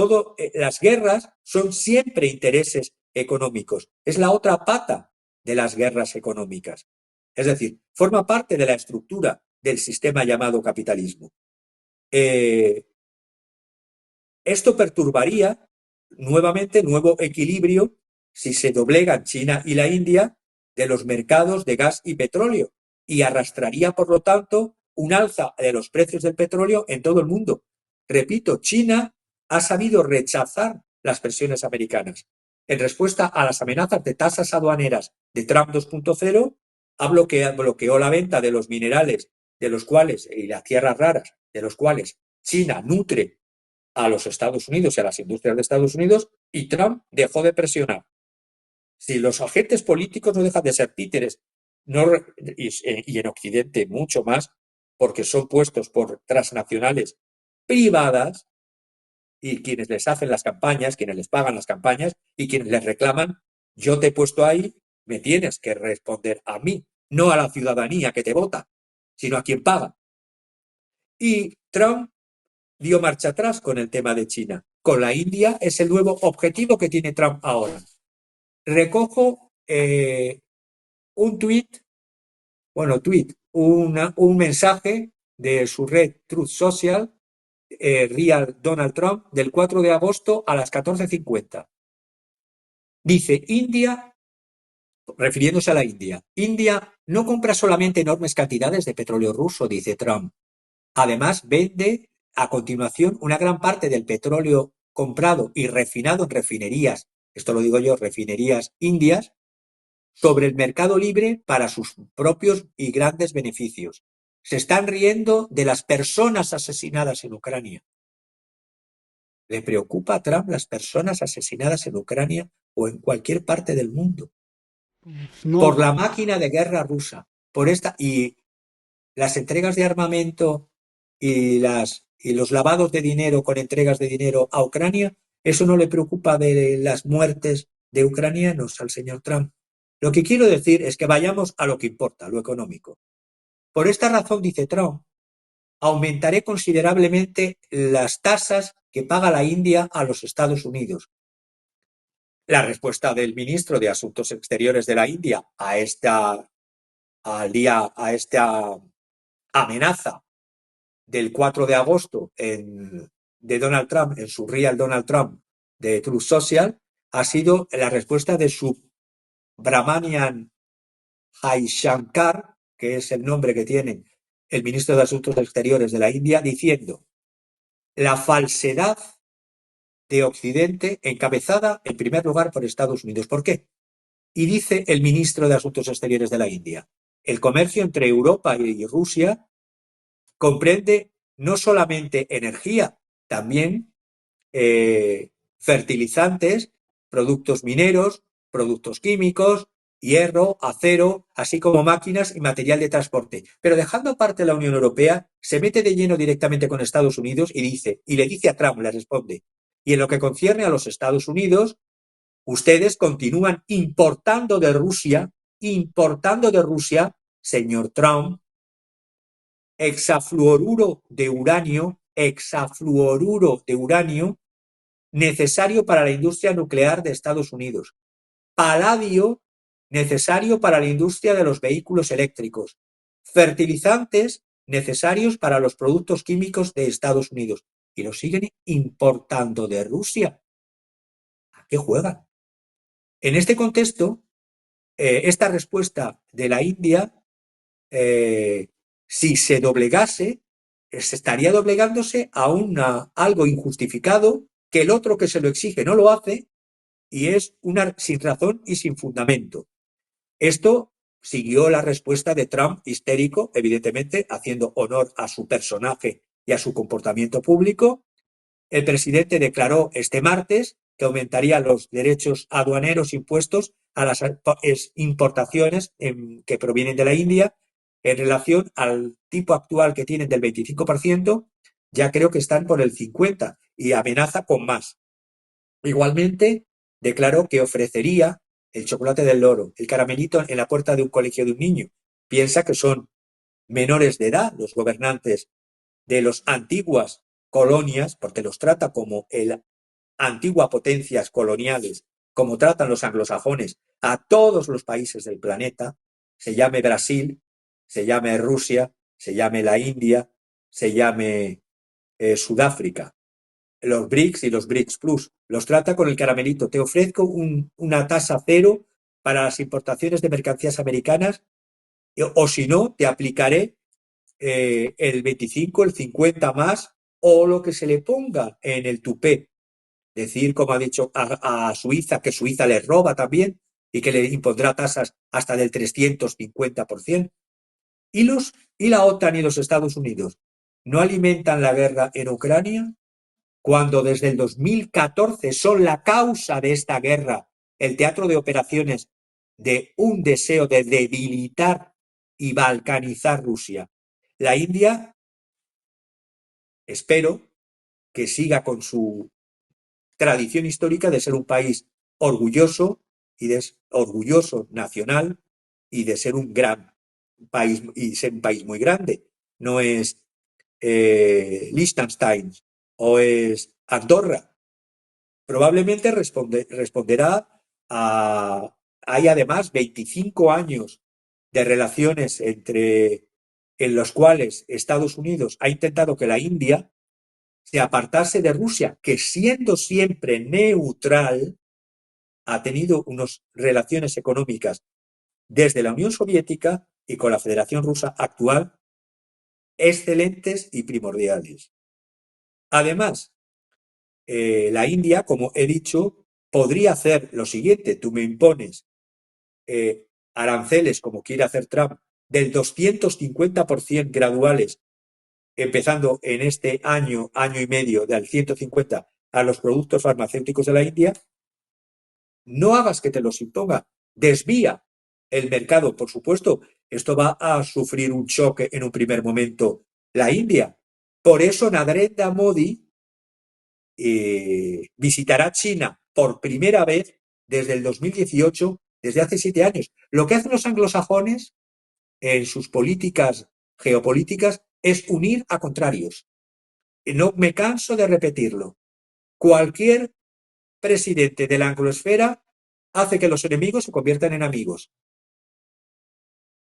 E: las guerras son siempre intereses económicos. Es la otra pata de las guerras económicas. Es decir, forma parte de la estructura del sistema llamado capitalismo. Esto perturbaría nuevamente nuevo equilibrio si se doblegan China y la India de los mercados de gas y petróleo y arrastraría, por lo tanto, un alza de los precios del petróleo en todo el mundo. Repito, China ha sabido rechazar las presiones americanas. En respuesta a las amenazas de tasas aduaneras de Trump 2.0, bloqueó la venta de los minerales de los cuales, y las tierras raras, de los cuales China nutre a los Estados Unidos y a las industrias de Estados Unidos, y Trump dejó de presionar. Si los agentes políticos no dejan de ser títeres, y en Occidente mucho más, porque son puestos por transnacionales privadas, y quienes les hacen las campañas, quienes les pagan las campañas y quienes les reclaman, yo te he puesto ahí, me tienes que responder a mí, no a la ciudadanía que te vota, sino a quien paga. Y Trump dio marcha atrás con el tema de China. Con la India es el nuevo objetivo que tiene Trump ahora. Recojo un un mensaje de su red Truth Social, Real Donald Trump, del 4 de agosto a las 14:50. Dice, India, refiriéndose a la India no compra solamente enormes cantidades de petróleo ruso, dice Trump. Además, vende a continuación una gran parte del petróleo comprado y refinado en refinerías, esto lo digo yo, refinerías indias, sobre el mercado libre para sus propios y grandes beneficios. Se están riendo de las personas asesinadas en Ucrania. ¿Le preocupa a Trump las personas asesinadas en Ucrania o en cualquier parte del mundo?
F: No,
E: Por la máquina de guerra rusa, por esta y las entregas de armamento y los lavados de dinero con entregas de dinero a Ucrania, eso no le preocupa de las muertes de ucranianos al señor Trump. Lo que quiero decir es que vayamos a lo que importa, lo económico. Por esta razón, dice Trump, aumentaré considerablemente las tasas que paga la India a los Estados Unidos. La respuesta del ministro de Asuntos Exteriores de la India a esta amenaza del 4 de agosto de Donald Trump, en su Real Donald Trump de Truth Social, ha sido la respuesta de su Brahmanian Jaishankar, que es el nombre que tiene el ministro de Asuntos Exteriores de la India, diciendo la falsedad de Occidente encabezada en primer lugar por Estados Unidos. ¿Por qué? Y dice el ministro de Asuntos Exteriores de la India, el comercio entre Europa y Rusia comprende no solamente energía, también fertilizantes, productos mineros, productos químicos, hierro, acero, así como máquinas y material de transporte. Pero dejando aparte la Unión Europea, se mete de lleno directamente con Estados Unidos y le dice a Trump, le responde, y en lo que concierne a los Estados Unidos, ustedes continúan importando de Rusia, señor Trump, hexafluoruro de uranio necesario para la industria nuclear de Estados Unidos, paladio necesario para la industria de los vehículos eléctricos, fertilizantes necesarios para los productos químicos de Estados Unidos, y los siguen importando de Rusia. ¿A qué juegan? En este contexto, esta respuesta de la India, si se doblegase, se estaría doblegándose a algo injustificado, que el otro que se lo exige no lo hace, y es sin razón y sin fundamento. Esto siguió la respuesta de Trump, histérico, evidentemente, haciendo honor a su personaje y a su comportamiento público. El presidente declaró este martes que aumentaría los derechos aduaneros impuestos a las importaciones que provienen de la India en relación al tipo actual que tienen del 25%, ya creo que están por el 50% y amenaza con más. Igualmente, declaró que ofrecería el chocolate del loro, el caramelito en la puerta de un colegio de un niño. Piensa que son menores de edad los gobernantes de las antiguas colonias, porque los trata como antiguas potencias coloniales, como tratan los anglosajones a todos los países del planeta, se llame Brasil, se llame Rusia, se llame la India, se llame Sudáfrica. Los BRICS y los BRICS Plus, los trata con el caramelito. Te ofrezco una tasa cero para las importaciones de mercancías americanas, o si no, te aplicaré el 25, el 50 más, o lo que se le ponga en el tupé. Decir, como ha dicho a Suiza, que Suiza les roba también y que le impondrá tasas hasta del 350%. ¿Y la OTAN y los Estados Unidos no alimentan la guerra en Ucrania? Cuando desde el 2014 son la causa de esta guerra, el teatro de operaciones de un deseo de debilitar y balcanizar Rusia. La India, espero que siga con su tradición histórica de ser un país orgulloso nacional y de ser un gran país y ser un país muy grande. No es Liechtenstein o es Andorra. Probablemente responderá a... Hay además 25 años de relaciones en los cuales Estados Unidos ha intentado que la India se apartase de Rusia, que siendo siempre neutral, ha tenido unas relaciones económicas desde la Unión Soviética y con la Federación Rusa actual excelentes y primordiales. Además, la India, como he dicho, podría hacer lo siguiente: tú me impones aranceles, como quiere hacer Trump, del 250% graduales, empezando en este año y medio, del 150 a los productos farmacéuticos de la India. No hagas que te los imponga, desvía el mercado. Por supuesto, esto va a sufrir un choque en un primer momento la India. Por eso Narendra Modi visitará China por primera vez desde el 2018, desde hace 7 años. Lo que hacen los anglosajones en sus políticas geopolíticas es unir a contrarios. No me canso de repetirlo. Cualquier presidente de la anglosfera hace que los enemigos se conviertan en amigos.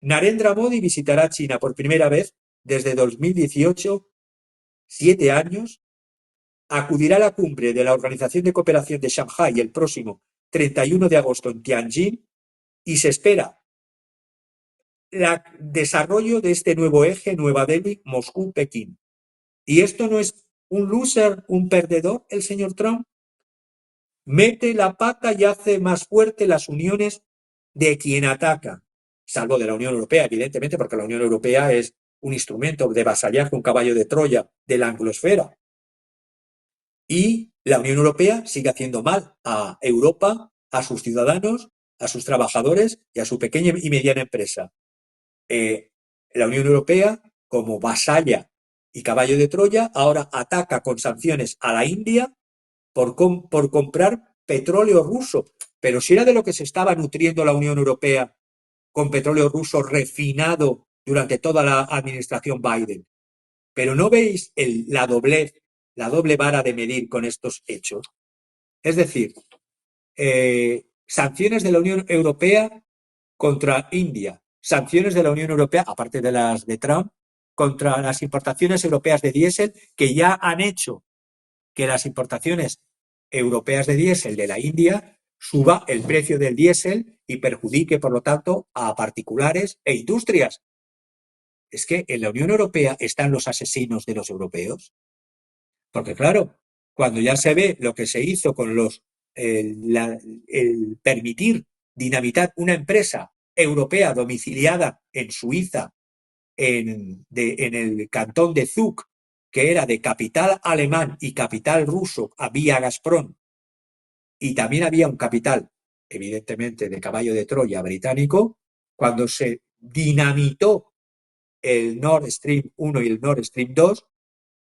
E: Narendra Modi visitará China por primera vez desde 2018, 7 años, acudirá a la cumbre de la Organización de Cooperación de Shanghái el próximo 31 de agosto en Tianjin y se espera el desarrollo de este nuevo eje Nueva Delhi, Moscú, Pekín. ¿Y esto no es un loser, un perdedor, el señor Trump? Mete la pata y hace más fuerte las uniones de quien ataca, salvo de la Unión Europea, evidentemente, porque la Unión Europea es un instrumento de vasallaje, un caballo de Troya de la anglosfera. Y la Unión Europea sigue haciendo mal a Europa, a sus ciudadanos, a sus trabajadores y a su pequeña y mediana empresa. La Unión Europea, como vasalla y caballo de Troya, ahora ataca con sanciones a la India por comprar petróleo ruso. Pero si era de lo que se estaba nutriendo la Unión Europea, con petróleo ruso refinado durante toda la administración Biden. Pero ¿no veis la doble vara de medir con estos hechos? Es decir, sanciones de la Unión Europea contra India, sanciones de la Unión Europea, aparte de las de Trump, contra las importaciones europeas de diésel, que ya han hecho que las importaciones europeas de diésel de la India suba el precio del diésel y perjudique, por lo tanto, a particulares e industrias. Es que en la Unión Europea están los asesinos de los europeos. Porque, claro, cuando ya se ve lo que se hizo con el permitir dinamitar una empresa europea domiciliada en Suiza, en el cantón de Zug, que era de capital alemán y capital ruso, había Gazprom, y también había un capital, evidentemente, de caballo de Troya británico, cuando se dinamitó el Nord Stream 1 y el Nord Stream 2,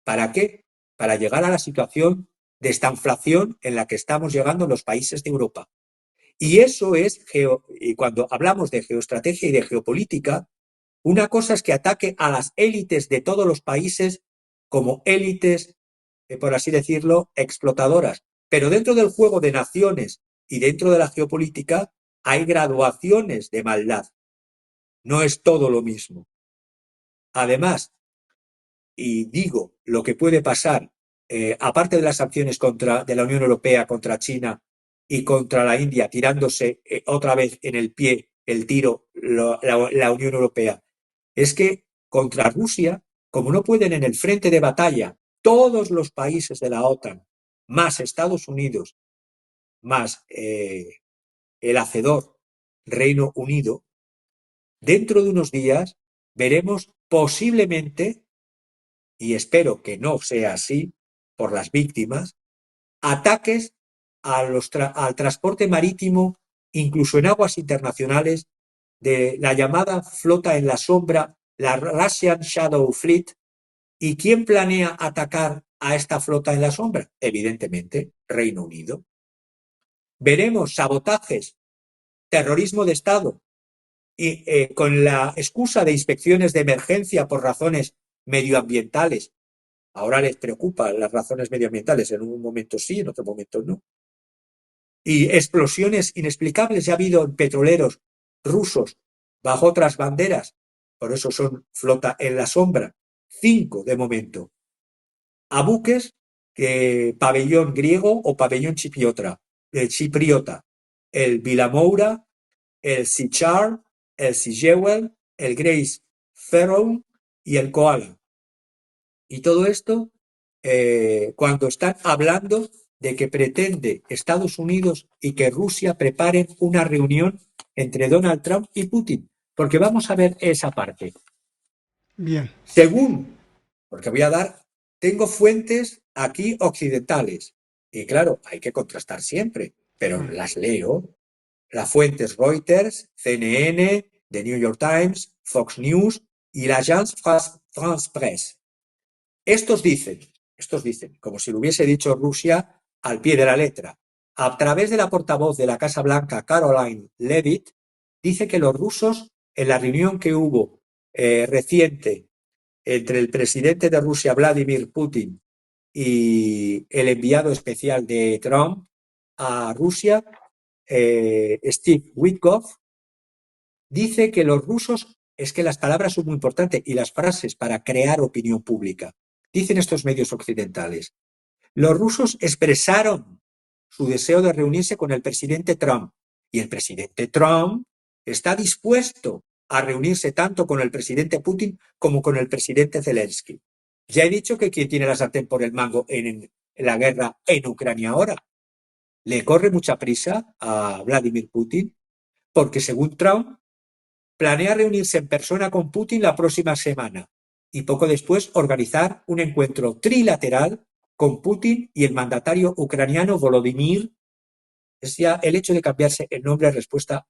E: ¿para qué? Para llegar a la situación de estanflación en la que estamos llegando en los países de Europa. Y eso es, y cuando hablamos de geoestrategia y de geopolítica, una cosa es que ataque a las élites de todos los países como élites, por así decirlo, explotadoras. Pero dentro del juego de naciones y dentro de la geopolítica hay graduaciones de maldad. No es todo lo mismo. Además, y digo lo que puede pasar, aparte de las sanciones de la Unión Europea contra China y contra la India, tirándose otra vez en el pie el tiro la Unión Europea, es que contra Rusia, como no pueden en el frente de batalla todos los países de la OTAN, más Estados Unidos, más el hacedor Reino Unido, dentro de unos días veremos posiblemente, y espero que no sea así por las víctimas, ataques al transporte marítimo, incluso en aguas internacionales, de la llamada flota en la sombra, la Russian Shadow Fleet. ¿Y quién planea atacar a esta flota en la sombra? Evidentemente, Reino Unido. Veremos sabotajes, terrorismo de Estado, y con la excusa de inspecciones de emergencia por razones medioambientales, Ahora les preocupan las razones medioambientales, en un momento sí, en otro momento no. Y explosiones inexplicables ya ha habido en petroleros rusos bajo otras banderas, por eso son flota en la sombra, 5 de momento, a buques pabellón griego o pabellón chipriota, el Vilamoura, el Sea Char, el Sea Jewel, el Grace Pharaoh y el Koala. Y todo esto cuando están hablando de que pretende Estados Unidos y que Rusia preparen una reunión entre Donald Trump y Putin. Porque vamos a ver esa parte.
F: Bien.
E: Según, porque tengo fuentes aquí occidentales. Y claro, hay que contrastar siempre, pero las leo. Las fuentes Reuters, CNN, The New York Times, Fox News y la Agence France Presse. Estos dicen, como si lo hubiese dicho Rusia al pie de la letra, a través de la portavoz de la Casa Blanca, Caroline Leavitt, dice que los rusos, en la reunión que hubo reciente entre el presidente de Rusia, Vladimir Putin, y el enviado especial de Trump a Rusia, Steve Witkoff, dice que los rusos, es que las palabras son muy importantes y las frases para crear opinión pública. Dicen estos medios occidentales, los rusos expresaron su deseo de reunirse con el presidente Trump y el presidente Trump está dispuesto a reunirse tanto con el presidente Putin como con el presidente Zelensky. Ya he dicho que quien tiene la sartén por el mango en la guerra en Ucrania ahora. Le corre mucha prisa a Vladimir Putin porque, según Trump, planea reunirse en persona con Putin la próxima semana y poco después organizar un encuentro trilateral con Putin y el mandatario ucraniano Volodymyr. Es ya el hecho de cambiarse el nombre responde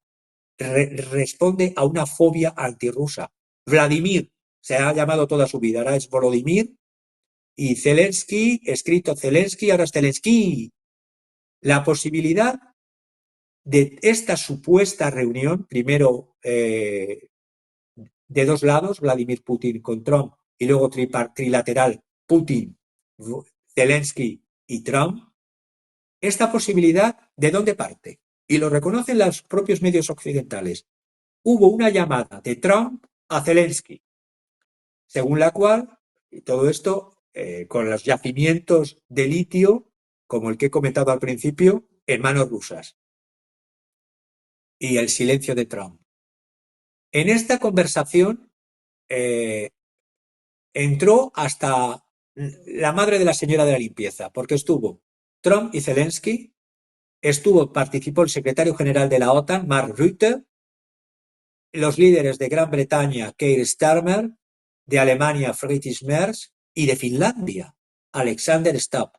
E: a una fobia antirrusa. Vladimir se ha llamado toda su vida, ahora es Volodymyr, y Zelensky, escrito Zelensky, ahora es Zelensky. La posibilidad de esta supuesta reunión, primero de dos lados, Vladimir Putin con Trump, y luego trilateral Putin, Zelensky y Trump, esta posibilidad, ¿de dónde parte? Y lo reconocen los propios medios occidentales. Hubo una llamada de Trump a Zelensky, según la cual, y todo esto con los yacimientos de litio, como el que he comentado al principio, en manos rusas. Y el silencio de Trump. En esta conversación entró hasta la madre de la señora de la limpieza, porque estuvo Trump y Zelensky, participó el secretario general de la OTAN, Mark Rutte, los líderes de Gran Bretaña, Keir Starmer, de Alemania, Friedrich Merz, y de Finlandia, Alexander Stubb.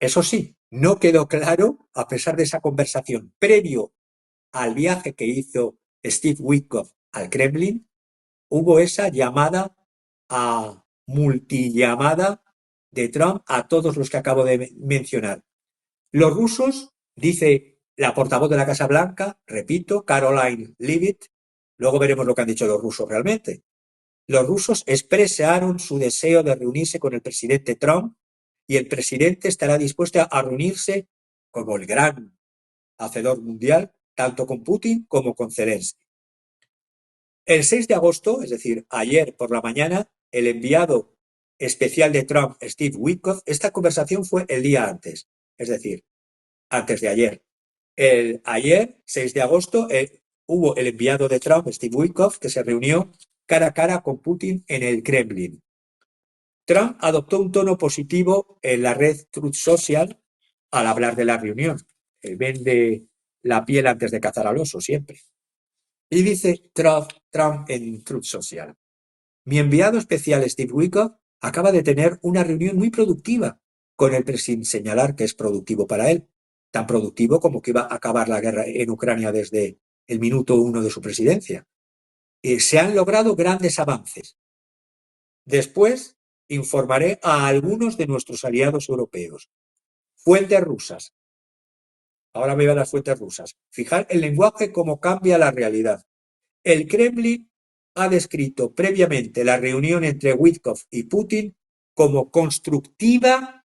E: Eso sí, no quedó claro, a pesar de esa conversación previo al viaje que hizo Steve Witkoff al Kremlin, hubo esa llamada multillamada de Trump a todos los que acabo de mencionar. Los rusos, dice la portavoz de la Casa Blanca, repito, Caroline Leavitt, luego veremos lo que han dicho los rusos realmente. Los rusos expresaron su deseo de reunirse con el presidente Trump y el presidente estará dispuesto a reunirse como el gran hacedor mundial, tanto con Putin como con Zelensky. El 6 de agosto, es decir, ayer por la mañana, el enviado especial de Trump, Steve Witkoff, esta conversación fue el día antes, es decir, antes de ayer. Ayer, 6 de agosto, hubo el enviado de Trump, Steve Witkoff, que se reunió cara a cara con Putin en el Kremlin. Trump adoptó un tono positivo en la red Truth Social al hablar de la reunión. Vende la piel antes de cazar al oso, siempre. Y dice Trump en Truth Social: mi enviado especial Steve Witkoff acaba de tener una reunión muy productiva con el presidente, sin señalar que es productivo para él, tan productivo como que iba a acabar la guerra en Ucrania desde el minuto 1 de su presidencia. Se han logrado grandes avances. Después informaré a algunos de nuestros aliados europeos. Fuentes rusas. Ahora me van las fuentes rusas. Fijar el lenguaje cómo cambia la realidad. El Kremlin ha descrito previamente la reunión entre Witkoff y Putin como constructiva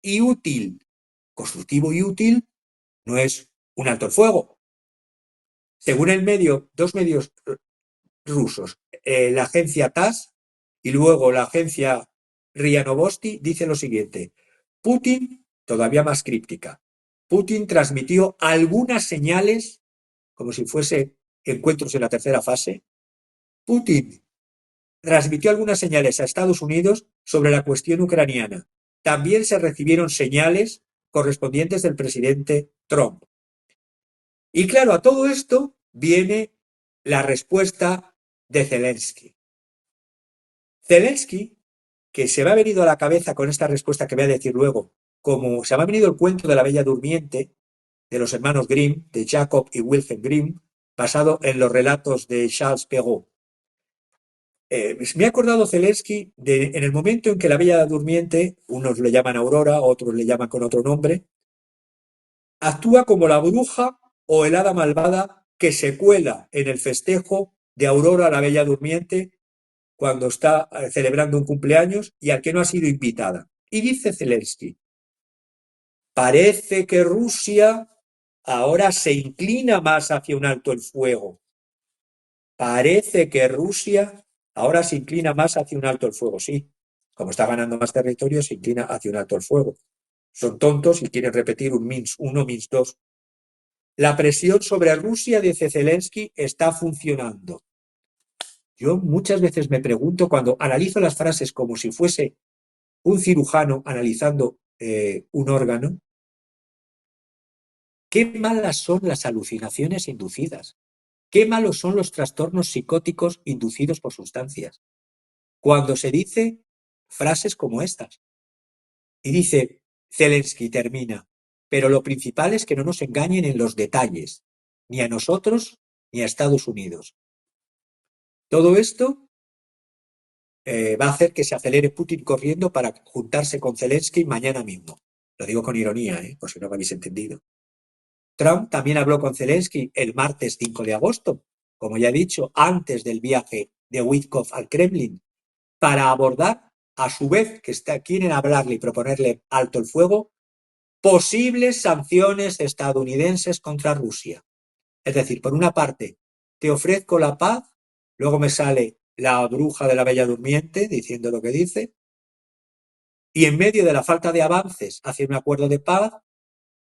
E: y útil. Constructivo y útil no es un alto el fuego. Según dos medios rusos, la agencia TASS y luego la agencia RIA Novosti, dice lo siguiente: Putin, todavía más críptica, Putin transmitió algunas señales, como si fuese encuentros en la tercera fase. Putin transmitió algunas señales a Estados Unidos sobre la cuestión ucraniana. También se recibieron señales correspondientes del presidente Trump. Y claro, a todo esto viene la respuesta de Zelensky. Zelensky, que se me ha venido a la cabeza con esta respuesta que voy a decir luego, como se me ha venido el cuento de la Bella Durmiente, de los hermanos Grimm, de Jacob y Wilhelm Grimm, basado en los relatos de Charles Perrault. Me ha acordado Zelensky en el momento en que la Bella Durmiente, unos le llaman Aurora, otros le llaman con otro nombre, actúa como la bruja o el hada malvada que se cuela en el festejo de Aurora la Bella Durmiente cuando está celebrando un cumpleaños y al que no ha sido invitada. Y dice Zelensky: parece que Rusia ahora se inclina más hacia un alto el fuego. Parece que Rusia ahora se inclina más hacia un alto el fuego. Sí, como está ganando más territorio, se inclina hacia un alto el fuego. Son tontos y quieren repetir un Minsk 1, Minsk 2. La presión sobre Rusia, dice Zelensky, está funcionando. Yo muchas veces me pregunto, cuando analizo las frases como si fuese un cirujano analizando un órgano, qué malas son las alucinaciones inducidas, qué malos son los trastornos psicóticos inducidos por sustancias. Cuando se dice frases como estas. Y dice Zelensky, termina: pero lo principal es que no nos engañen en los detalles, ni a nosotros ni a Estados Unidos. Todo esto va a hacer que se acelere Putin corriendo para juntarse con Zelensky mañana mismo. Lo digo con ironía, por si no me habéis entendido. Trump también habló con Zelensky el martes 5 de agosto, como ya he dicho, antes del viaje de Witkoff al Kremlin, para abordar, a su vez que quieren hablarle y proponerle alto el fuego, posibles sanciones estadounidenses contra Rusia. Es decir, por una parte, te ofrezco la paz, luego me sale la bruja de la Bella Durmiente diciendo lo que dice, y en medio de la falta de avances hacia un acuerdo de paz,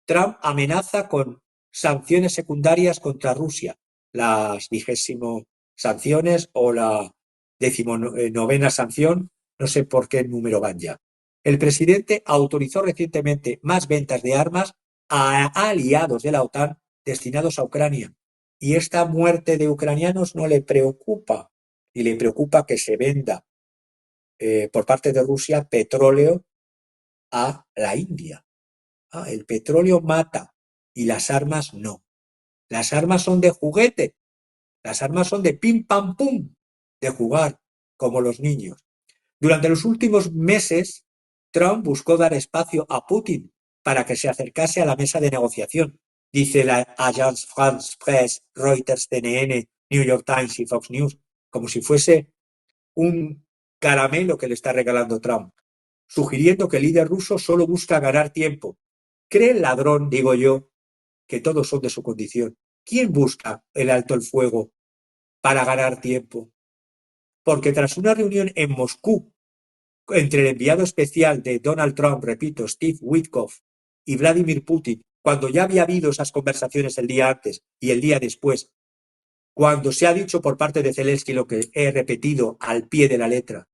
E: Trump amenaza con sanciones secundarias contra Rusia, las 20 sanciones o la 19ª sanción, no sé por qué número van ya. El presidente autorizó recientemente más ventas de armas a aliados de la OTAN destinados a Ucrania. Y esta muerte de ucranianos no le preocupa, y le preocupa que se venda por parte de Rusia petróleo a la India. El petróleo mata y las armas no. Las armas son de juguete, las armas son de pim pam pum, de jugar como los niños. Durante los últimos meses, Trump buscó dar espacio a Putin para que se acercase a la mesa de negociación. Dice la Agence France Presse, Reuters, CNN, New York Times y Fox News, como si fuese un caramelo que le está regalando Trump, sugiriendo que el líder ruso solo busca ganar tiempo. ¿Cree el ladrón, digo yo, que todos son de su condición? ¿Quién busca el alto el fuego para ganar tiempo? Porque tras una reunión en Moscú entre el enviado especial de Donald Trump, repito, Steve Witkoff, y Vladimir Putin, cuando ya había habido esas conversaciones el día antes y el día después, cuando se ha dicho por parte de Zelensky lo que he repetido al pie de la letra,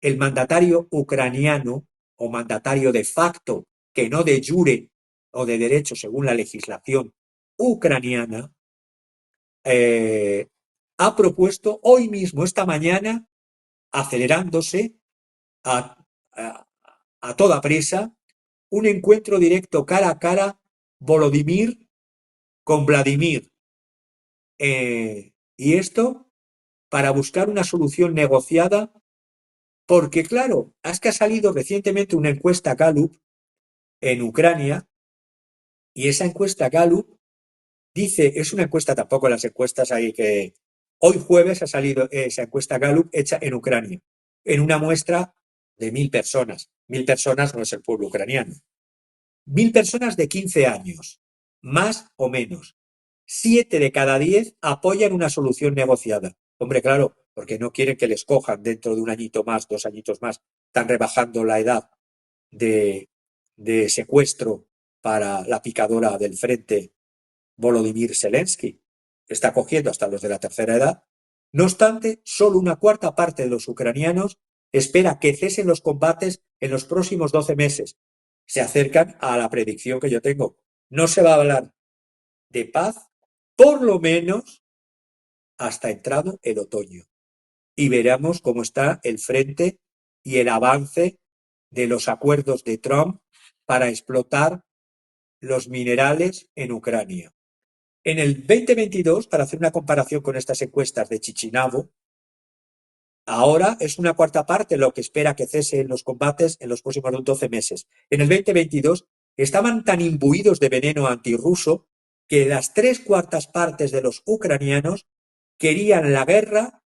E: el mandatario ucraniano o mandatario de facto, que no de jure o de derecho según la legislación ucraniana, ha propuesto hoy mismo, esta mañana, acelerándose a toda prisa, un encuentro directo cara a cara, Volodymyr con Vladimir. Y esto para buscar una solución negociada, porque claro, es que ha salido recientemente una encuesta Gallup en Ucrania, y esa encuesta Gallup dice, es una encuesta, tampoco las encuestas ahí que... Hoy jueves ha salido esa encuesta Gallup hecha en Ucrania, en una muestra de 1.000 personas. 1.000 personas no es el pueblo ucraniano. 1.000 personas de 15 años, más o menos. 7 de cada 10 apoyan una solución negociada. Hombre, claro, porque no quieren que les cojan dentro de un añito más, 2 añitos más. Están rebajando la edad de secuestro para la picadora del frente Volodymyr Zelensky. Está cogiendo hasta los de la tercera edad. No obstante, solo una cuarta parte de los ucranianos espera que cesen los combates en los próximos 12 meses. Se acercan a la predicción que yo tengo. No se va a hablar de paz, por lo menos hasta entrado el otoño. Y veremos cómo está el frente y el avance de los acuerdos de Trump para explotar los minerales en Ucrania. En el 2022, para hacer una comparación con estas encuestas de Chichinabo, ahora es una cuarta parte lo que espera que cese los combates en los próximos 12 meses. En el 2022 estaban tan imbuidos de veneno antirruso que las 3/4 partes de los ucranianos querían la guerra.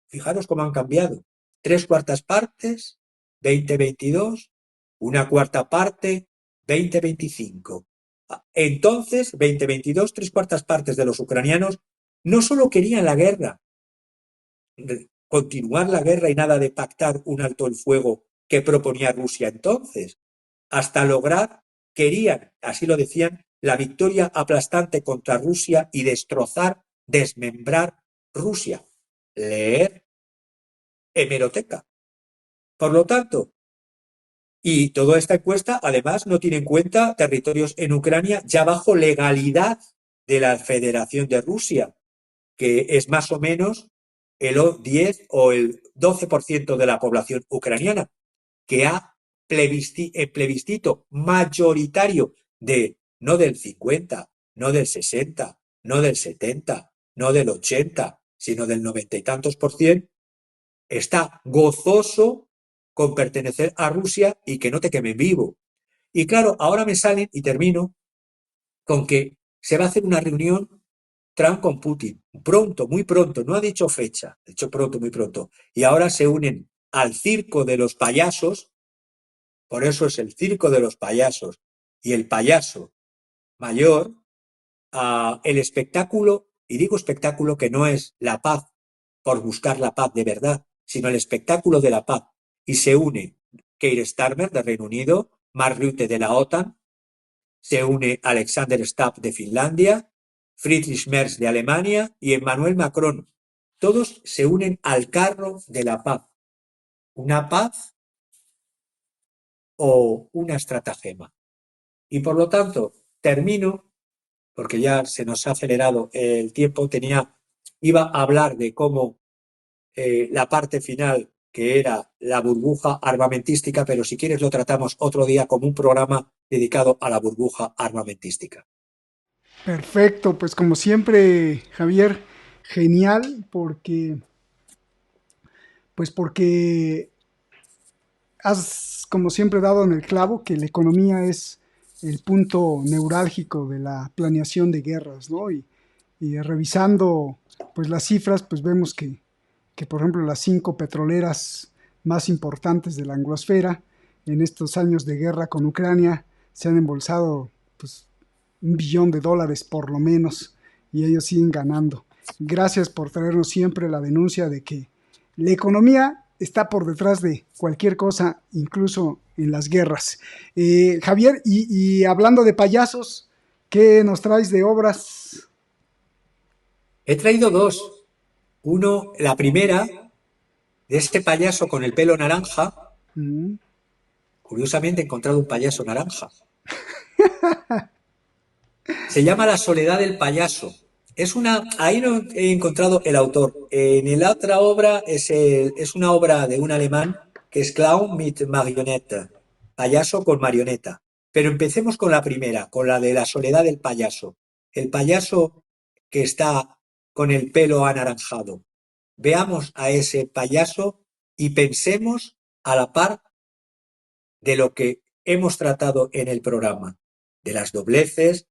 E: Fijaros cómo han cambiado. 3/4 partes, 2022, una cuarta parte, 2025. Entonces, 2022, 3/4 partes de los ucranianos no solo querían la guerra, continuar la guerra y nada de pactar un alto el fuego que proponía Rusia entonces, hasta lograr, querían, así lo decían, la victoria aplastante contra Rusia y destrozar, desmembrar Rusia. Leer hemeroteca. Por lo tanto, y toda esta encuesta además no tiene en cuenta territorios en Ucrania ya bajo legalidad de la Federación de Rusia, que es más o menos el 10 o el 12% de la población ucraniana, que ha plebiscito mayoritario de no del 50, no del 60, no del 70, no del 80, sino del 90 y tantos %, está gozoso con pertenecer a Rusia y que no te quemen vivo. Y claro, ahora me salen, y termino, con que se va a hacer una reunión Trump con Putin. Pronto, muy pronto, no ha dicho fecha, ha dicho pronto, muy pronto. Y ahora se unen al circo de los payasos, por eso es el circo de los payasos, y el payaso mayor, el espectáculo, y digo espectáculo que no es la paz por buscar la paz de verdad, sino el espectáculo de la paz. Y se une Keir Starmer de Reino Unido, Mark Rutte de la OTAN, se une Alexander Stubb de Finlandia, Friedrich Merz de Alemania y Emmanuel Macron. Todos se unen al carro de la paz. ¿Una paz o una estratagema? Y por lo tanto, termino, porque ya se nos ha acelerado el tiempo, iba a hablar de cómo la parte final, que era la burbuja armamentística, pero si quieres lo tratamos otro día como un programa dedicado a la burbuja armamentística.
F: Perfecto, pues como siempre, Javier, genial, porque has, como siempre, dado en el clavo que la economía es el punto neurálgico de la planeación de guerras, ¿no? Y revisando, pues las cifras, pues vemos que, por ejemplo, las 5 petroleras más importantes de la anglosfera en estos años de guerra con Ucrania se han embolsado, pues, $1 billón por lo menos, y ellos siguen ganando. Gracias por traernos siempre la denuncia de que la economía está por detrás de cualquier cosa, incluso en las guerras. Javier, y hablando de payasos, ¿qué nos traes de obras?
E: He traído 2. Uno, la primera, de este payaso con el pelo naranja. Curiosamente he encontrado un payaso naranja. Se llama La soledad del payaso. Ahí no he encontrado el autor. En la otra obra es una obra de un alemán que es Clown mit Marionette, payaso con marioneta. Pero empecemos con la primera, con la de La soledad del payaso. El payaso que está con el pelo anaranjado. Veamos a ese payaso y pensemos a la par de lo que hemos tratado en el programa, de las dobleces,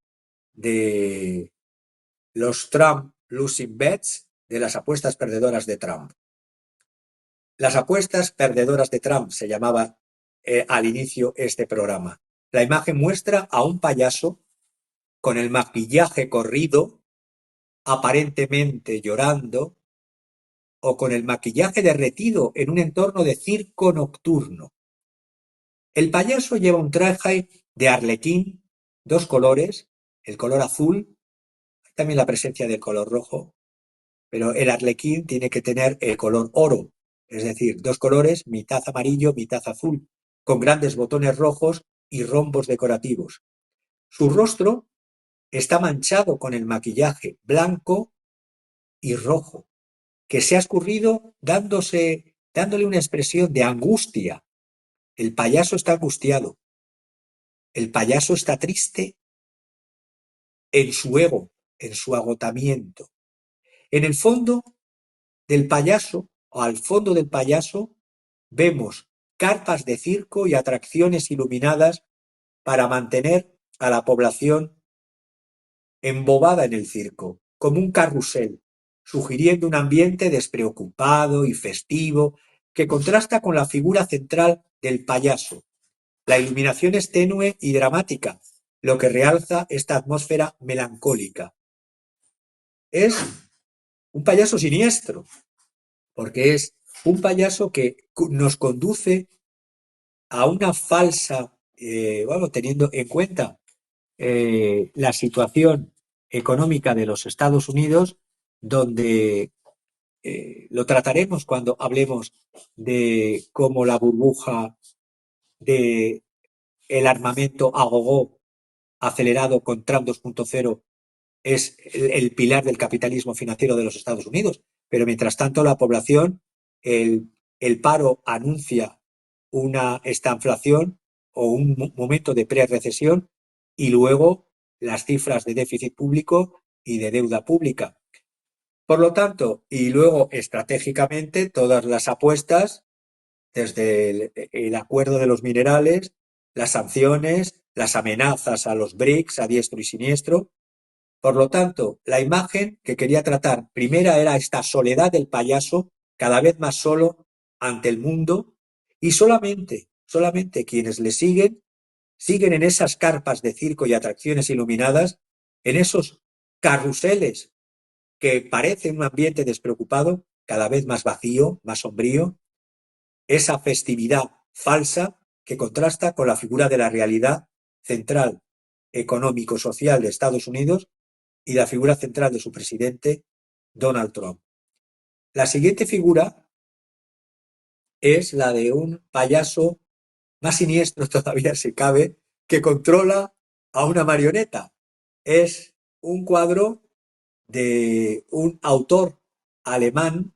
E: de los Trump losing bets, de las apuestas perdedoras de Trump. Las apuestas perdedoras de Trump se llamaba al inicio este programa. La imagen muestra a un payaso con el maquillaje corrido, aparentemente llorando, o con el maquillaje derretido en un entorno de circo nocturno. El payaso lleva un traje de arlequín, dos colores, el color azul, también la presencia del color rojo, pero el arlequín tiene que tener el color oro, es decir, dos colores, mitad amarillo, mitad azul, con grandes botones rojos y rombos decorativos. Su rostro está manchado con el maquillaje blanco y rojo, que se ha escurrido dándole una expresión de angustia. El payaso está angustiado. El payaso está triste en su ego, en su agotamiento. En el fondo del payaso, o al fondo del payaso, vemos carpas de circo y atracciones iluminadas para mantener a la población embobada en el circo, como un carrusel, sugiriendo un ambiente despreocupado y festivo que contrasta con la figura central del payaso. La iluminación es tenue y dramática, lo que realza esta atmósfera melancólica. Es un payaso siniestro, porque es un payaso que nos conduce a una falsa, teniendo en cuenta la situación económica de los Estados Unidos, donde lo trataremos cuando hablemos de cómo la burbuja de el armamento a gogó acelerado con Trump 2.0 es el pilar del capitalismo financiero de los Estados Unidos. Pero mientras tanto la población, el paro anuncia una estanflación o un momento de pre-recesión y luego las cifras de déficit público y de deuda pública. Por lo tanto, y luego estratégicamente todas las apuestas, desde el acuerdo de los minerales, las sanciones, las amenazas a los BRICS a diestro y siniestro. Por lo tanto, la imagen que quería tratar primera era esta soledad del payaso, cada vez más solo ante el mundo, y solamente quienes le siguen en esas carpas de circo y atracciones iluminadas, en esos carruseles que parecen un ambiente despreocupado, cada vez más vacío, más sombrío, esa festividad falsa que contrasta con la figura de la realidad central económico-social de Estados Unidos y la figura central de su presidente, Donald Trump. La siguiente figura es la de un payaso más siniestro todavía si cabe, que controla a una marioneta. Es un cuadro de un autor alemán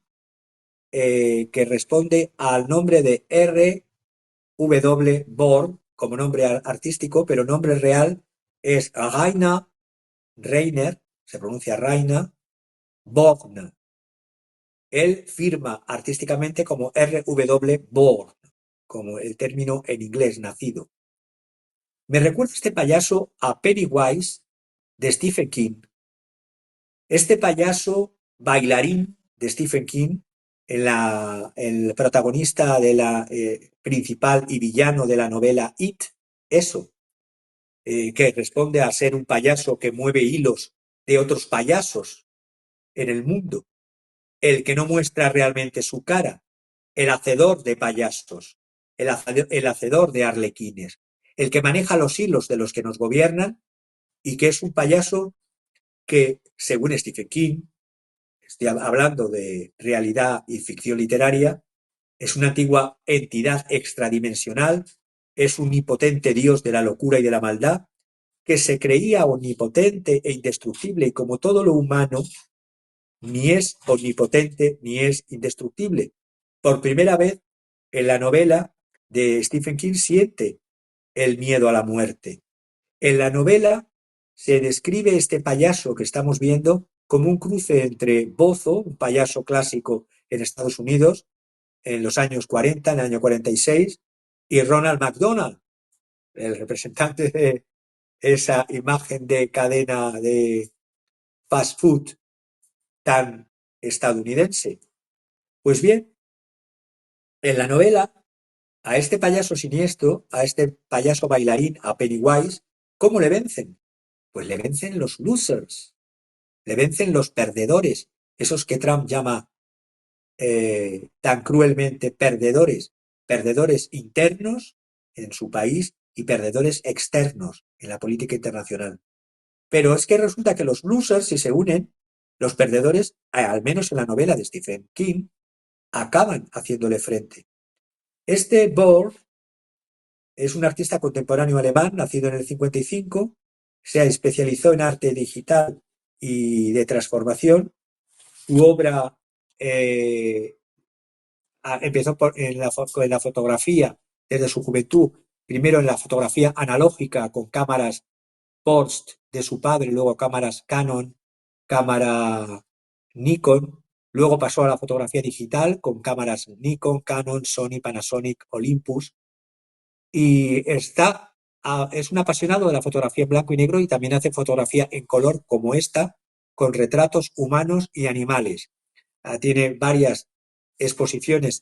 E: que responde al nombre de R.W. Born como nombre artístico, pero nombre real es Rainer, se pronuncia Rainer Born. Él firma artísticamente como R.W. Born, como el término en inglés, nacido. Me recuerda este payaso a Pennywise de Stephen King. Este payaso bailarín de Stephen King, el protagonista de la principal y villano de la novela It, eso, que responde a ser un payaso que mueve hilos de otros payasos en el mundo, el que no muestra realmente su cara, el hacedor de payasos, el hacedor de arlequines, el que maneja los hilos de los que nos gobiernan y que es un payaso que, según Stephen King, estoy hablando de realidad y ficción literaria, es una antigua entidad extradimensional, es un impotente dios de la locura y de la maldad, que se creía omnipotente e indestructible y como todo lo humano, ni es omnipotente ni es indestructible. Por primera vez en la novela de Stephen King siente el miedo a la muerte. En la novela se describe este payaso que estamos viendo como un cruce entre Bozo, un payaso clásico en Estados Unidos, en los años 40, en el año 46, y Ronald McDonald, el representante de esa imagen de cadena de fast food tan estadounidense. Pues bien, En la novela, a este payaso siniestro, a este payaso bailarín, a Pennywise, ¿cómo le vencen? Pues le vencen los losers, le vencen los perdedores, esos que Trump llama tan cruelmente perdedores, perdedores internos en su país y perdedores externos en la política internacional. Pero es que resulta que los losers, si se unen, los perdedores, al menos en la novela de Stephen King, acaban haciéndole frente. Este Bohr es un artista contemporáneo alemán, nacido en el 55, se especializó en arte digital y de transformación. Su obra empezó en la fotografía desde su juventud, primero en la fotografía analógica con cámaras Post de su padre, luego cámaras Canon, cámara Nikon, luego pasó a la fotografía digital con cámaras Nikon, Canon, Sony, Panasonic, Olympus, y es un apasionado de la fotografía en blanco y negro y también hace fotografía en color como esta, con retratos humanos y animales. Tiene varias exposiciones,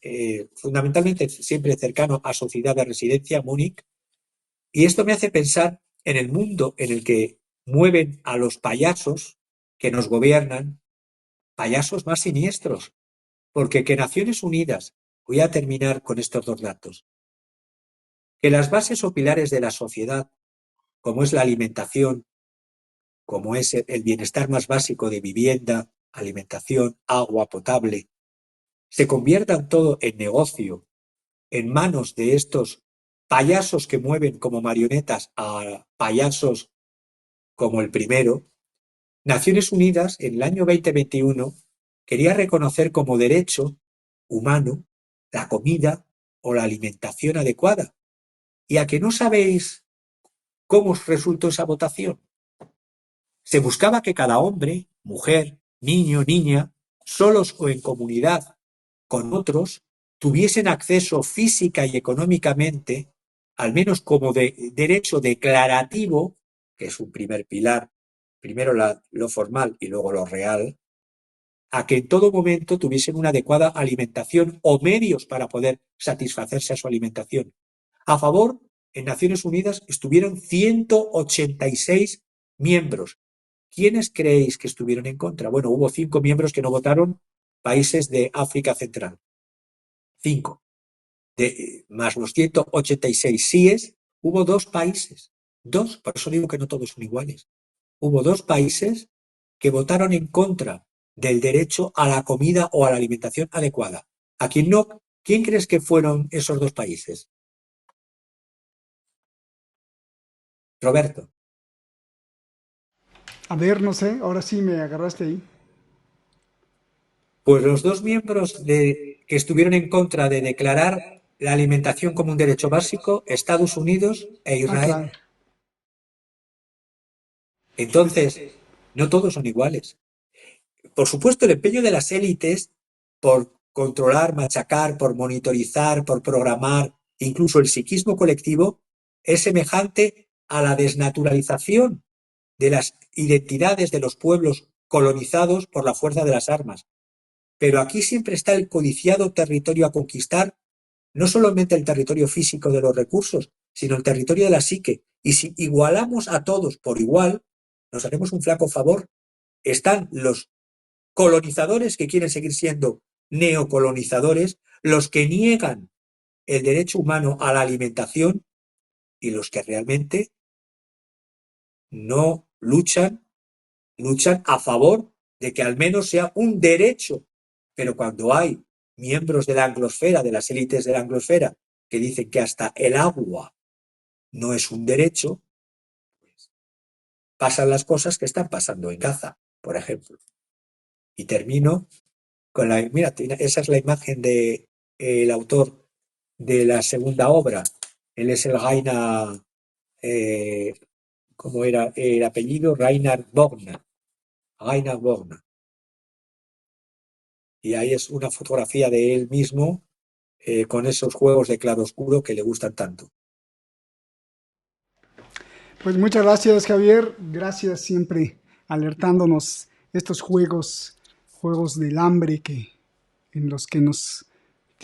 E: fundamentalmente siempre cercano a su ciudad de residencia, Múnich, y esto me hace pensar en el mundo en el que mueven a los payasos que nos gobiernan, payasos más siniestros, porque que Naciones Unidas, voy a terminar con estos dos datos, que las bases o pilares de la sociedad, como es la alimentación, como es el bienestar más básico de vivienda, alimentación, agua potable, se conviertan todo en negocio, en manos de estos payasos que mueven como marionetas a payasos como el primero. Naciones Unidas, en el año 2021, quería reconocer como derecho humano la comida o la alimentación adecuada. ¿Y a que no sabéis cómo resultó esa votación? Se buscaba que cada hombre, mujer, niño, niña, solos o en comunidad con otros, tuviesen acceso física y económicamente, al menos como de derecho declarativo, que es un primer pilar, primero lo formal y luego lo real, a que en todo momento tuviesen una adecuada alimentación o medios para poder satisfacerse a su alimentación. A favor, en Naciones Unidas estuvieron 186 miembros. ¿Quiénes creéis que estuvieron en contra? Bueno, hubo 5 miembros que no votaron, países de África Central. 5. Más los 186 síes, hubo 2 países. 2, por eso digo que no todos son iguales. Hubo 2 países que votaron en contra del derecho a la comida o a la alimentación adecuada. ¿A quién no? ¿Quién crees que fueron esos 2 países? Roberto.
F: A ver, no sé, ahora sí me agarraste ahí.
E: Pues los 2 miembros que estuvieron en contra de declarar la alimentación como un derecho básico, Estados Unidos e Israel.
F: Claro.
E: Entonces, no todos son iguales. Por supuesto, el empeño de las élites por controlar, machacar, por monitorizar, por programar, incluso el psiquismo colectivo, es semejante a la desnaturalización de las identidades de los pueblos colonizados por la fuerza de las armas. Pero aquí siempre está el codiciado territorio a conquistar, no solamente el territorio físico de los recursos, sino el territorio de la psique. Y si igualamos a todos por igual, nos haremos un flaco favor. Están los colonizadores que quieren seguir siendo neocolonizadores, los que niegan el derecho humano a la alimentación y los que realmente no luchan a favor de que al menos sea un derecho. Pero cuando hay miembros de la anglosfera, de las élites de la anglosfera, que dicen que hasta el agua no es un derecho, pues pasan las cosas que están pasando en Gaza, por ejemplo. Y termino con mira, esa es la imagen de el autor de la segunda obra. Él es el Rainer, ¿cómo era el apellido? Reinhard Bogner. Reinhard Bogner. Y ahí es una fotografía de él mismo con esos juegos de claroscuro que le gustan tanto.
F: Pues muchas gracias, Javier. Gracias siempre alertándonos estos juegos del hambre en los que nos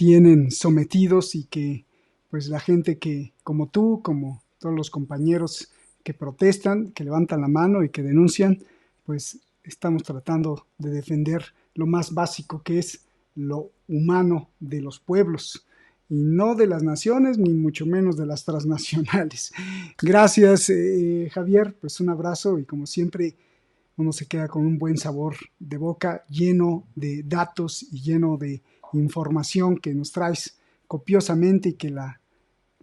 F: tienen sometidos y que pues la gente que como tú, como todos los compañeros que protestan, que levantan la mano y que denuncian, pues estamos tratando de defender lo más básico, que es lo humano de los pueblos y no de las naciones, ni mucho menos de las transnacionales. Gracias, Javier, pues un abrazo y como siempre uno se queda con un buen sabor de boca, lleno de datos y lleno de información que nos traes copiosamente y que la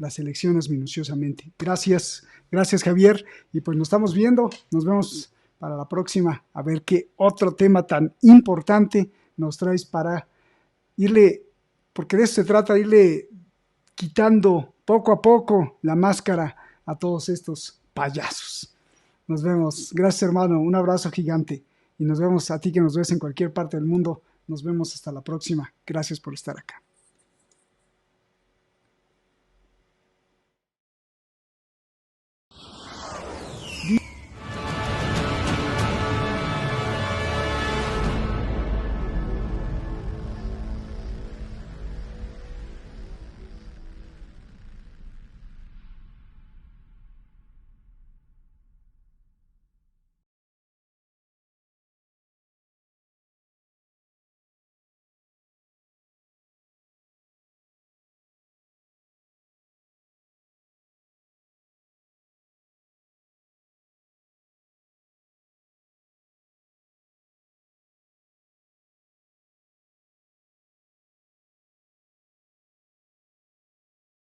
F: seleccionas minuciosamente. Gracias, gracias Javier, y pues nos estamos viendo, nos vemos para la próxima, a ver qué otro tema tan importante nos traes para irle, porque de eso se trata, irle quitando poco a poco la máscara a todos estos payasos. Nos vemos, gracias hermano, un abrazo gigante, y nos vemos a ti que nos ves en cualquier parte del mundo, nos vemos hasta la próxima, gracias por estar acá.